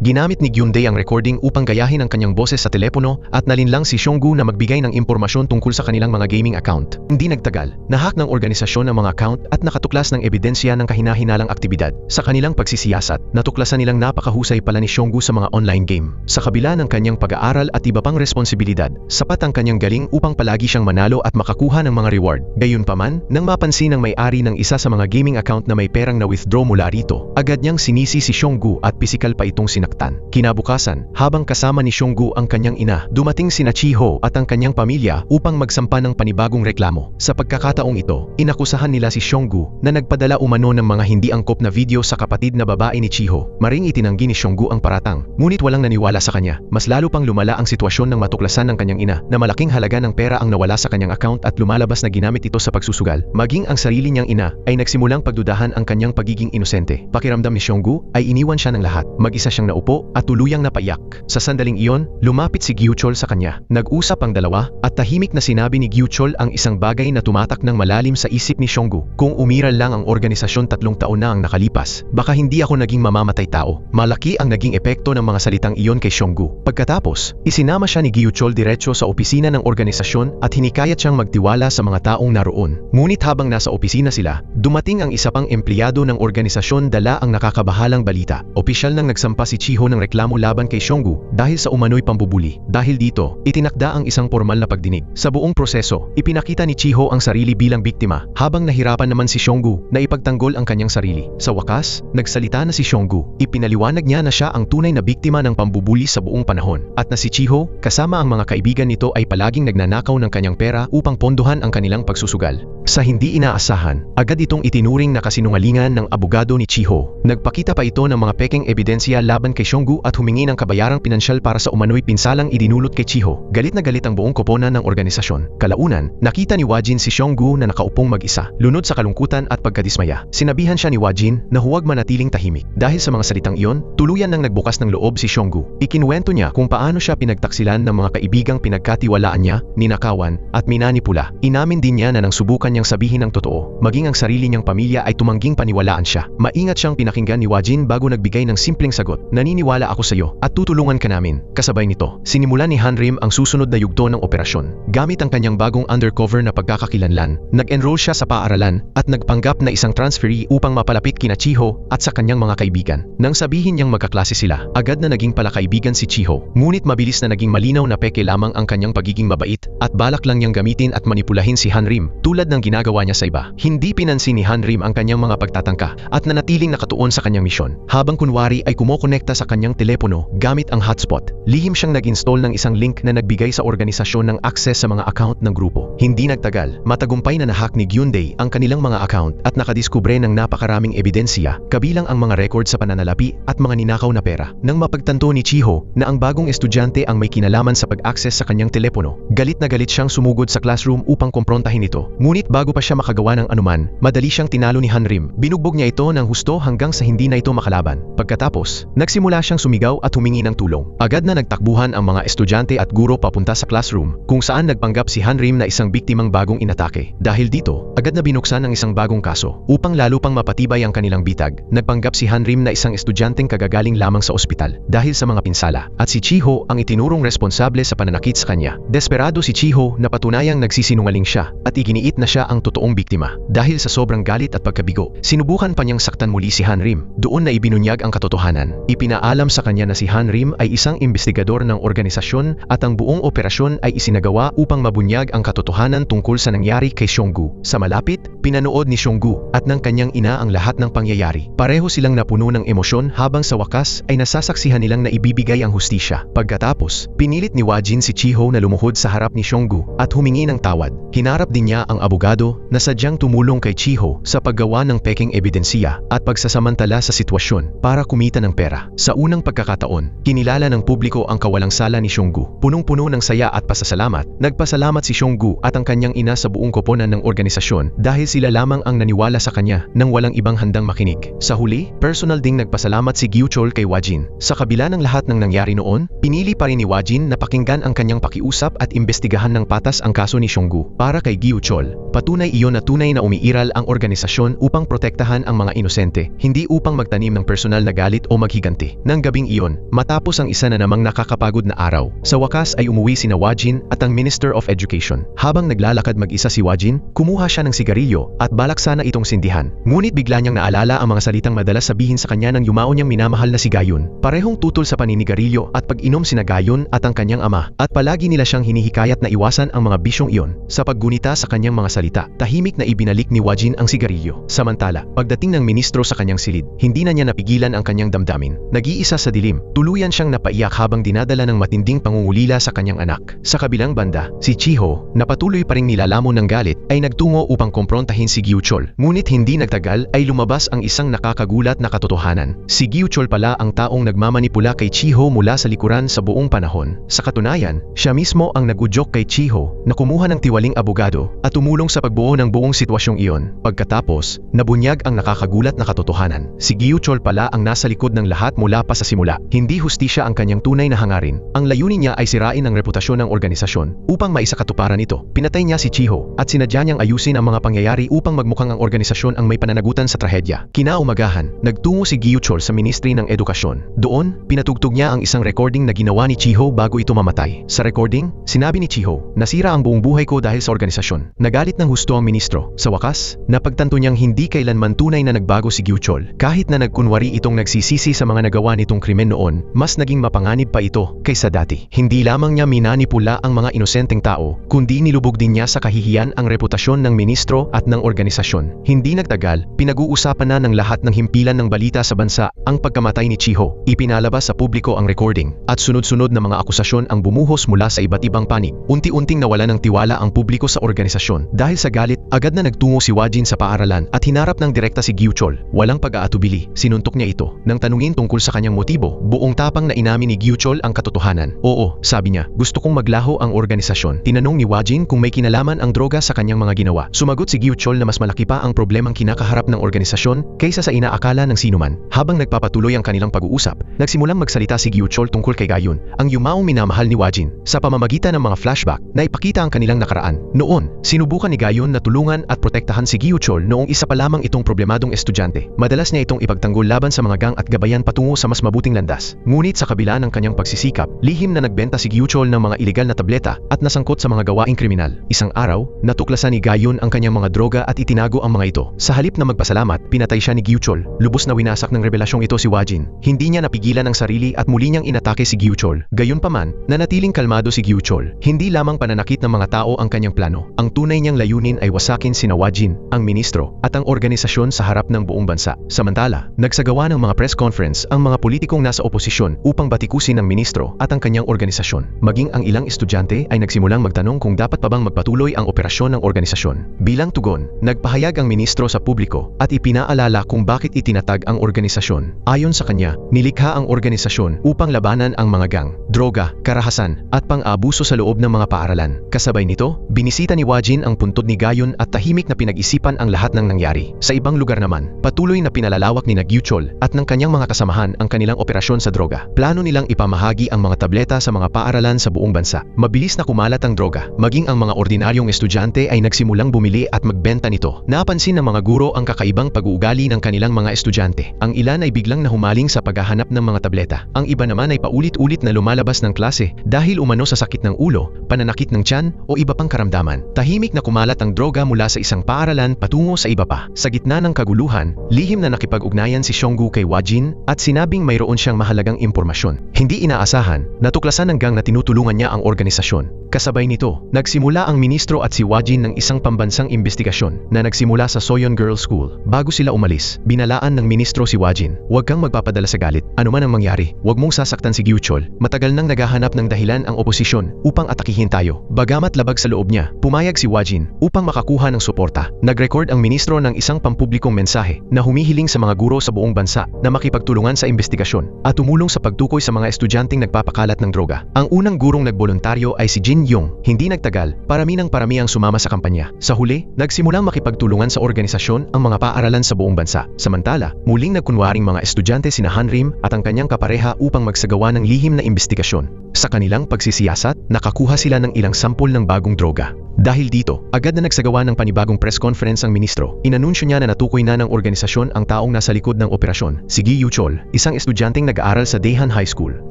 Speaker 1: ginamit ni Gyundae ang recording upang gayahin ang kanyang boses sa telepono at nalinlang si Xionggu na magbigay ng impormasyon tungkol sa kanilang mga gaming account. Hindi nagtagal, nahack ng organisasyon ang mga account at nakatuklas ng ebidensya ng kahinahinalang aktibidad. Sa kanilang pagsisiyasat, natuklasan nilang napakahusay pala ni Xionggu sa mga online game. Sa kabila ng kanyang pag-aaral at iba pang responsibilidad, sapat ang kanyang galing upang palagi siyang manalo at makakuha ng mga reward. Gayunpaman, nang mapansin ng may-ari ng isa sa mga gaming account na may perang na-withdraw mula rito, agad niyang sinisi si Xionggu at pisikal pa itong sinaktan. Kinabukasan, habang kasama ni Xionggu ang kanyang ina, dumating sina Chiho at ang kanyang pamilya upang magsampa ng panibagong reklamo. Sa pagkakataong ito, inakusahan nila si Xionggu na nagpadala umano ng mga hindi angkop na video sa kapatid na babae ni Chiho. Maring itinanggi ni Xionggu ang paratang, ngunit walang naniwala sa kanya. Mas lalo pang lumala ang sitwasyon nang matuklasan ng kanyang ina na malaking halaga ng pera ang nawala sa kanyang account at lumalabas na ginamit ito sa pagsusugal. Maging ang sarili niyang ina ay nagsimulang pagdudahan ang kanyang pagiging inosente. Pakiramdam ni Xionggu ay iniwan siya ng lahat. Mag-isa siyang naupo at tuluyang napaiyak. Sa sandaling iyon, lumapit si Gyuchol sa kanya. Nag-usap ang dalawa at tahimik na sinabi ni Gyuchol ang isang bagay na tumatak ng malalim sa isip ni Xionggu. Kung umiral lang ang organisasyon 3 taon na ang nakalipas, baka hindi ako naging mamamatay tao. Malaki ang naging epekto ng mga salitang iyon kay Xionggu. Pagkatapos, isinama siya ni Gyuchol diretso sa opisina ng organisasyon at hinikayat siyang magtiwala sa mga taong naroon. Ngunit habang nasa opisina sila, dumating ang isa pang empleyado ng organisasyon dala ang nakakabahalang balita. Opisyal nang nagsampa si Chiho ng reklamo laban kay Xionggu dahil sa umano'y pambubuli. Dahil dito, itinakda ang isang formal na pagdinig. Sa buong proseso, ipinakita ni Chiho ang sarili bilang biktima, habang nahirapan naman si Xionggu na ipagtanggol ang kanyang sarili. Sa wakas, nagsalita na si Xionggu. Ipinaliwanag niya na siya ang tunay na biktima ng pambubuli sa buong panahon, at na si Chiho, kasama ang mga kaibigan nito ay palaging nagnanakaw ng kanyang pera upang pondohan ang kanilang pagsusugal. Sa hindi inaasahan, agad itong itinuring na kasinungalingan ng abogado ni Chiho. Nagpakita pa ito ng mga pekeng ebidensya laban kay Xionggu at humingi ng kabayarang pinansyal para sa umano'y pinsalang idinulot kay Chiho. Galit na galit ang buong koponan ng organisasyon. Kalaunan, nakita ni Wajin si Xionggu na nakaupong mag-isa, lunod sa kalungkutan at pagkadismaya. Sinabihan siya ni Wajin na huwag manatiling tahimik. Dahil sa mga salitang iyon, tuluyan nang nagbukas ng loob si Xionggu. Ikinuwento niya kung paano siya pinagtaksilan ng mga kaibigang pinagkatiwalaan niya, ninakawan, at minanipula. Inamin din niya na nang subukan niyang sabihin ang totoo, maging ang sarili niyang pamilya ay tumangging paniwalaan siya. Maingat siyang pinakinggan ni Wajin bago nagbigay ng simpleng sagot. Naniniwala ako sa iyo at tutulungan ka namin. Kasabay nito, sinimulan ni Hanrim ang susunod na yugto ng operasyon. Gamit ang kanyang bagong undercover na pagkakakilanlan, nag-enroll siya sa paaralan at nagpanggap na isang transferee upang mapalapit kina Chiho at sa kanyang mga kaibigan. Nang sabihin niyang magkaklase sila, agad na naging palakaibigan si Chiho. Ngunit mabilis na naging malinaw na peke lamang ang kanyang pagiging mabait at balak lang niyang gamitin at manipulahin si Hanrim tulad ng ginagawa niya sa iba. iba. Hindi pinansin ni Hanrim ang kanyang mga pagtatangka at nanatiling nakatuon sa kanyang misyon. Habang kunwari ay kumokonekta sa kanyang telepono gamit ang hotspot, lihim siyang nag-install ng isang link na nagbigay sa organisasyon ng access sa mga account ng grupo. Hindi nagtagal, matagumpay na nahack ni Gyundae ang kanilang mga account at nakadiskubre ng napakaraming ebidensya, kabilang ang mga record sa pananalapi at mga ninakaw na pera. Nang mapagtanto ni Chiho na ang bagong estudyante ang may kinalaman sa pag-access sa kanyang telepono, galit na galit siyang sumugod sa classroom upang kumprontahin ito. Ngunit bago pa siya makagawa ng anuman, madali siyang tinalo ni Hanrim. Binugbog niya ito ng husto hanggang sa hindi na ito makalaban. Pagkatapos, nagsimula siyang sumigaw at humingi ng tulong. Agad na nagtakbuhan ang mga estudyante at guro papunta sa classroom, kung saan nagpanggap si Hanrim na isang biktimang bagong inatake. Dahil dito, agad na binuksan ang isang bagong kaso. Upang lalo pang mapatibay ang kanilang bitag, nagpanggap si Hanrim na isang estudyanteng kagagaling lamang sa ospital dahil sa mga pinsala, at si Chiho ang itinurong responsable sa pananakit sa kanya. Desperado si Chiho na patunayang nagsisinungaling siya at iginiit na siya ang totoong biktima. Dahil sa sobrang galit at pagkabigo, sinubukan pa niyang saktan muli si Hanrim. Doon na ibinunyag ang katotohanan. Ipinaalam sa kanya na si Hanrim ay isang investigador ng organisasyon at ang buong operasyon ay isinagawa upang mabunyag ang katotohanan tungkol sa nangyari kay Seonggu. Sa malapit, pinanood ni Seonggu at ng kanyang ina ang lahat ng pangyayari. Pareho silang napuno ng emosyon habang sa wakas ay nasasaksihan nilang na ibibigay ang hustisya. Pagkatapos, pinilit ni Wajin si Chiho na lumuhod sa harap ni Seonggu at humingi ng tawad. Hinarap din niya ang abogado na sadyang tumulong kay Chiho sa paggawa ng peking ebidensiya at pagsasamantala sa sitwasyon para kumita ng pera. Sa unang pagkakataon, kinilala ng publiko ang kawalang sala ni Seonggu. Punong-puno ng saya at pasasalamat, nagpasalamat si Seonggu at ang kanyang ina sa buong koponan ng organisasyon dahil sila lamang ang naniwala sa kanya nang walang ibang handang makinig. Sa huli, personal ding nagpasalamat si Gyuchol kay Wajin. Sa kabila ng lahat ng nangyari noon, pinili pa rin ni Wajin na pakinggan ang kanyang pakiusap at imbestigahan ng patas ang kaso ni Seonggu. Para kay Gyuchol, patunay iyon na tunay na umiiral ang organisasyon upang protektahan ang mga inosente, hindi upang magtanim ng personal na galit o maghiganti. Nang gabing iyon, matapos ang isa na namang nakakapagod na araw, sa wakas ay umuwi sina Wajin at ang Minister of Education. Habang naglalakad mag-isa si Wajin, kumuha siya ng sigarilyo at balak sana itong sindihan. Ngunit bigla niyang naalala ang mga salitang madalas sabihin sa kanya ng yumao niyang minamahal na si Gayun. Parehong tutol sa paninigarilyo at pag-inom sina Gayun at ang kanyang ama, at palagi nila siyang hinihikayat na iwasan ang mga bisyong iyon. Sa paggunita sa kanyang mga salita, tahimik na ibinalik ni Wajin ang sigarilyo. Samantala, pagdating ng ministro sa kanyang silid, hindi na niya napigilan ang kanyang damdamin. Nag-iisa sa dilim, tuluyan siyang napaiyak habang dinadala ng matinding pangungulila sa kanyang anak. Sa kabilang banda, si Chiho, na patuloy pa ring nilalamon ng galit, ay nagtungo upang kumprontahin si Gyuchol. Ngunit hindi nagtagal ay lumabas ang isang nakakagulat na katotohanan. Si Gyuchol pala ang taong nagmamanipula kay Chiho mula sa likuran sa buong panahon. Sa katunayan, siya mismo ang nagudyok kay Chiho na kumuha ng tiwaling abogado at tumulong sa pagbuo ng buong sitwasyong iyon. Pagkatapos, nabunyag ang nakakagulat na katotohanan. Si Gyuchol pala ang nasa likod ng lahat mula pa sa simula. Hindi hustisya ang kanyang tunay na hangarin. Ang layunin niya ay sirain ang reputasyon ng organisasyon. Upang maisakatuparan ito, pinatay niya si Chiho at sinadya niyang ayusin ang mga pangyayari upang magmukhang ang organisasyon ang may pananagutan sa trahedya. Kinaumagahan, nagtungo si Gyuchol sa Ministry ng Edukasyon. Doon, pinatugtog niya ang isang recording na ginawa ni Chiho bago ito mamatay. Sa recording, sinabi ni Chiho, "Nasira ang buong buhay ko dahil sa organisasyon." Nagalit ng husto ang ministro. Sa wakas, napagtanto niyang hindi kailanman tunay na nagbago si Gyuchol. Kahit na nagkunwari itong nagsisisi sa mga nagawa nitong krimen noon, mas naging mapanganib pa ito kaysa dati. Hindi lamang niya minanipula ang mga inosenteng tao, kundi nilubog din niya sa kahihiyan ang reputasyon ng ministro at ng organisasyon. Hindi nagtagal, pinag-uusapan na ng lahat ng himpilan ng balita sa bansa ang pagkamatay ni Chiho. Ipinalabas sa publiko ang recording at sunod-sunod na mga akusasyon ang bumuhos mula sa iba't ibang panig. Unti-unting nawala ng tiwala ang publiko sa organisasyon. Dahil sa galit, agad na nagtungo si Wajin sa paaralan at hinarap ng direkta si Gyuchol. Walang pag-aatubili, sinuntok niya ito. Nang tanungin tungkol sa kanyang motibo, buong tapang na inamin ni Gyuchol ang katotohanan. "Oo," sabi niya, "gusto kong maglaho ang organisasyon." Tinanong ni Wajin kung may kinalaman ang droga sa kanyang mga ginawa. Sumagot si Gyuchol na mas malaki pa ang problemang kinakaharap ng organisasyon kaysa sa inaakala ng sinuman. Habang nagpapatuloy ang kanilang pag-uusap, nagsimulang magsalita si Gyuchol tungkol kay Gayun, ang yumaong minamahal ni Wajin. Sa pamamagitan ng mga flashback, naipakita ang kanilang nakaraan. Noon, sinubukan ni Gayun na tulungan at protektahan si Gyuchol noong isa pa lamang itong problemadong estudyante. Madalas niya itong ipagtanggol laban sa mga gang at gabayan patungo sa mas mabuting landas. Ngunit sa kabila ng kanyang pagsisikap, lihim na nagbenta si Gyuchol ng mga ilegal na tableta at nasangkot sa mga gawaing kriminal. Isang araw, natuklasan ni Gayun ang kanyang mga droga at itinago ang mga ito. Sa halip na magpasalamat, pinatay siya ni Gyuchol. Lubos na winasak ng revelasyong ito si Wajin. Hindi niya napigilan ang sarili at muli niyang inatake si Gyuchol. Gayunpaman, nanatiling kalmado si Gyuchol. Hindi lamang pananakit ng mga tao ang kanyang plano. Ang tunay niyang layunin ay wasakin saksakin sina Wajin, ang ministro, at ang organisasyon sa harap ng buong bansa. Samantala, nagsagawa ng mga press conference ang mga politikong nasa oposisyon upang batikusin ang ministro at ang kanyang organisasyon. Maging ang ilang estudyante ay nagsimulang magtanong kung dapat pa bang magpatuloy ang operasyon ng organisasyon. Bilang tugon, nagpahayag ang ministro sa publiko at ipinaalala kung bakit itinatag ang organisasyon. Ayon sa kanya, nilikha ang organisasyon upang labanan ang mga gang, droga, karahasan, at pang-aabuso sa loob ng mga paaralan. Kasabay nito, binisita ni Wajin ang puntod ni Gayon at tahimik na pinag-isipan ang lahat ng nangyari. Sa ibang lugar naman, patuloy na pinalalawak ni Gyuchol at ng kanyang mga kasamahan ang kanilang operasyon sa droga. Plano nilang ipamahagi ang mga tableta sa mga paaralan sa buong bansa. Mabilis na kumalat ang droga, maging ang mga ordinaryong estudyante ay nagsimulang bumili at magbenta nito. Napansin ng mga guro ang kakaibang pag-uugali ng kanilang mga estudyante. Ang ilan ay biglang nahumaling sa paghahanap ng mga tableta. Ang iba naman ay paulit-ulit na lumalabas ng klase dahil umano sa sakit ng ulo, pananakit ng tiyan o iba pang karamdaman. Tahimik na kumalat ang droga mula sa isang paaralan patungo sa iba pa. Sa gitna ng kaguluhan, lihim na nakipag-ugnayan si Xionggu kay Wajin at sinabing mayroon siyang mahalagang impormasyon. Hindi inaasahan, natuklasan ng gang na tinutulungan niya ang organisasyon. Kasabay nito, nagsimula ang ministro at si Wajin ng isang pambansang investigasyon na nagsimula sa Soyeon Girls School. Bago sila umalis, binalaan ng ministro si Wajin, "Huwag kang magpapadala sa galit. Ano man ang mangyari, huwag mong sasaktan si Gyuchol. Matagal nang naghahanap ng dahilan ang oposisyon upang atakihin tayo." Bagamat labag sa loob niya, pumayag si Wajin upang makakuha ng suporta. Nag-record ang ministro ng isang pampublikong mensahe na humihiling sa mga guro sa buong bansa na makipagtulungan sa investigasyon at tumulong sa pagtukoy sa mga estudyanteng nagpapakalat ng droga. Ang unang gurong nagboluntaryo ay si Jin Yong. Hindi nagtagal, parami ang sumama sa kampanya. Sa huli, nagsimulang makipagtulungan sa organisasyon ang mga paaralan sa buong bansa. Samantala, muling nagkunwaring mga estudyante sina Hanrim at ang kanyang kapareha upang magsagawa ng lihim na investigasyon. Sa kanilang pagsisiyasat, nakakuha sila ng ilang sampol ng bagong droga. Dahil dito, agad na nagsagawa ng panibagong press conference ang ministro. Inanunsyo niya na natukoy na ng organisasyon ang taong nasa likod ng operasyon, si Gyuchol, isang estudyanteng nag-aaral sa Daehan High School.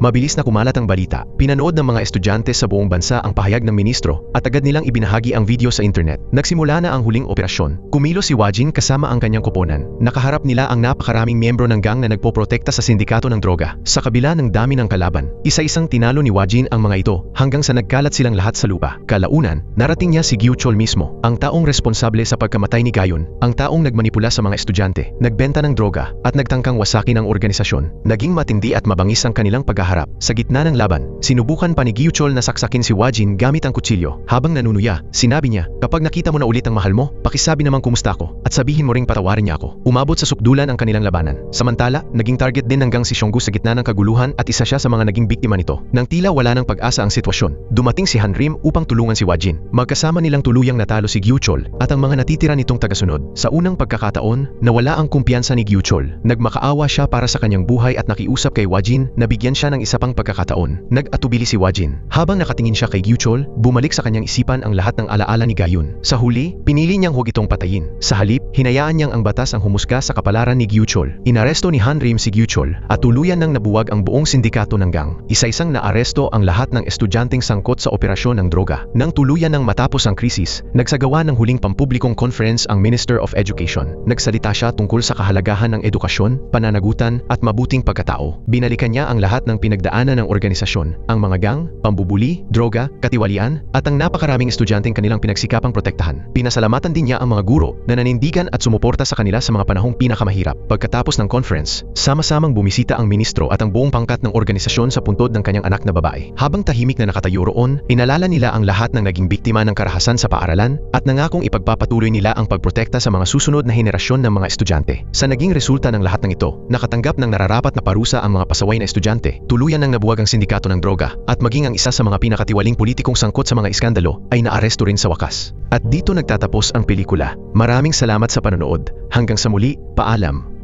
Speaker 1: Mabilis na kumalat ang balita. Pinanood ng mga estudyante sa buong bansa ang pahayag ng ministro at agad nilang ibinahagi ang video sa internet. Nagsimula na ang huling operasyon. Kumilos si Wajin kasama ang kanyang koponan. Nakaharap nila ang napakaraming miyembro ng gang na nagpoprotekta sa sindikato ng droga. Sa kabila ng dami ng kalaban, isa-isang tinalo ni Wajin ang mga ito hanggang sa nagkalat silang lahat sa lupa. Kalaunan, narating niya si Gyuchol mismo, ang taong responsable sa pagkamatay ni Gayon, ang taong nagmanipula sa mga estudyante, nagbenta ng droga, at nagtangkang wasakin ang organisasyon. Naging matindi at mabangis ang kanilang paghaharap. Sa gitna ng laban, sinubukan pa ni Gyuchol na saksakin si Wajin gamit ang kutsilyo. Habang nanunuya, sinabi niya, "Kapag nakita mo na ulit ang mahal mo, pakisabi naman kumusta ako, at sabihin mo ring patawarin niya ako." Umabot sa sukdulan ang kanilang labanan. Samantala, naging target din ng gang si Xionggu sa gitna ng kaguluhan at isa siya sa mga naging biktima nito. Nang tila wala ng pag-asa ang sitwasyon, dumating si Hanrim upang tulungan si Wajin. Magkasama nilang tuluyang natalo si Gyuchol at ang mga natitira nitong tagasunod. Sa unang pagkakataon, nawala ang kumpiyansa ni Gyuchol. Nagmakaawa siya para sa kanyang buhay at nakiusap kay Wajin na bigyan siya ng isa pang pagkakataon. Nag-atubili si Wajin. Habang nakatingin siya kay Gyuchol, bumalik sa kanyang isipan ang lahat ng alaala ni Gayon. Sa huli, pinili niyang huwag itong patayin. Sa halip, hinayaan niyang ang batas ang humusga sa kapalaran ni Gyuchol. Inaresto ni Hanrim si Gyuchol at tuluyan nang nabuwag ang buong sindikato ng gang. Isa-isang naaresto ang lahat ng estudyanteng sangkot sa operasyon ng droga. Nang tuluyan nang matapos ang krisis, nagsagawa ng huling pampublikong conference ang Minister of Education. Nagsalita siya tungkol sa kahalagahan ng edukasyon, pananagutan at mabuting pagkatao. Binalikan niya ang lahat ng pinagdaanan ng organisasyon, ang mga gang, pambubuli, droga, katiwalian, at ang napakaraming estudyanteng kanilang pinagsikapang protektahan. Pinasalamatan din niya ang mga guro na nanindigan at sumuporta sa kanila sa mga panahong pinakamahirap. Pagkatapos ng conference, sama-samang bumisita ang ministro at ang buong pangkat ng organisasyon sa puntod ng kanyang anak na babae. Habang tahimik na nakatayo roon, inalala nila ang lahat ng naging biktima ng karahasan sa paaralan at nangakong ipagpapatuloy nila ang pagprotekta sa mga susunod na henerasyon ng mga estudyante. Sa naging resulta ng lahat ng ito, nakatanggap ng nararapat na parusa ang mga pasaway na estudyante, tuluyan ng nabuwag ang sindikato ng droga, at maging ang isa sa mga pinakatiwaling politikong sangkot sa mga iskandalo ay naaresto rin sa wakas. At dito nagtatapos ang pelikula. Maraming salamat sa panonood. Hanggang sa muli, paalam.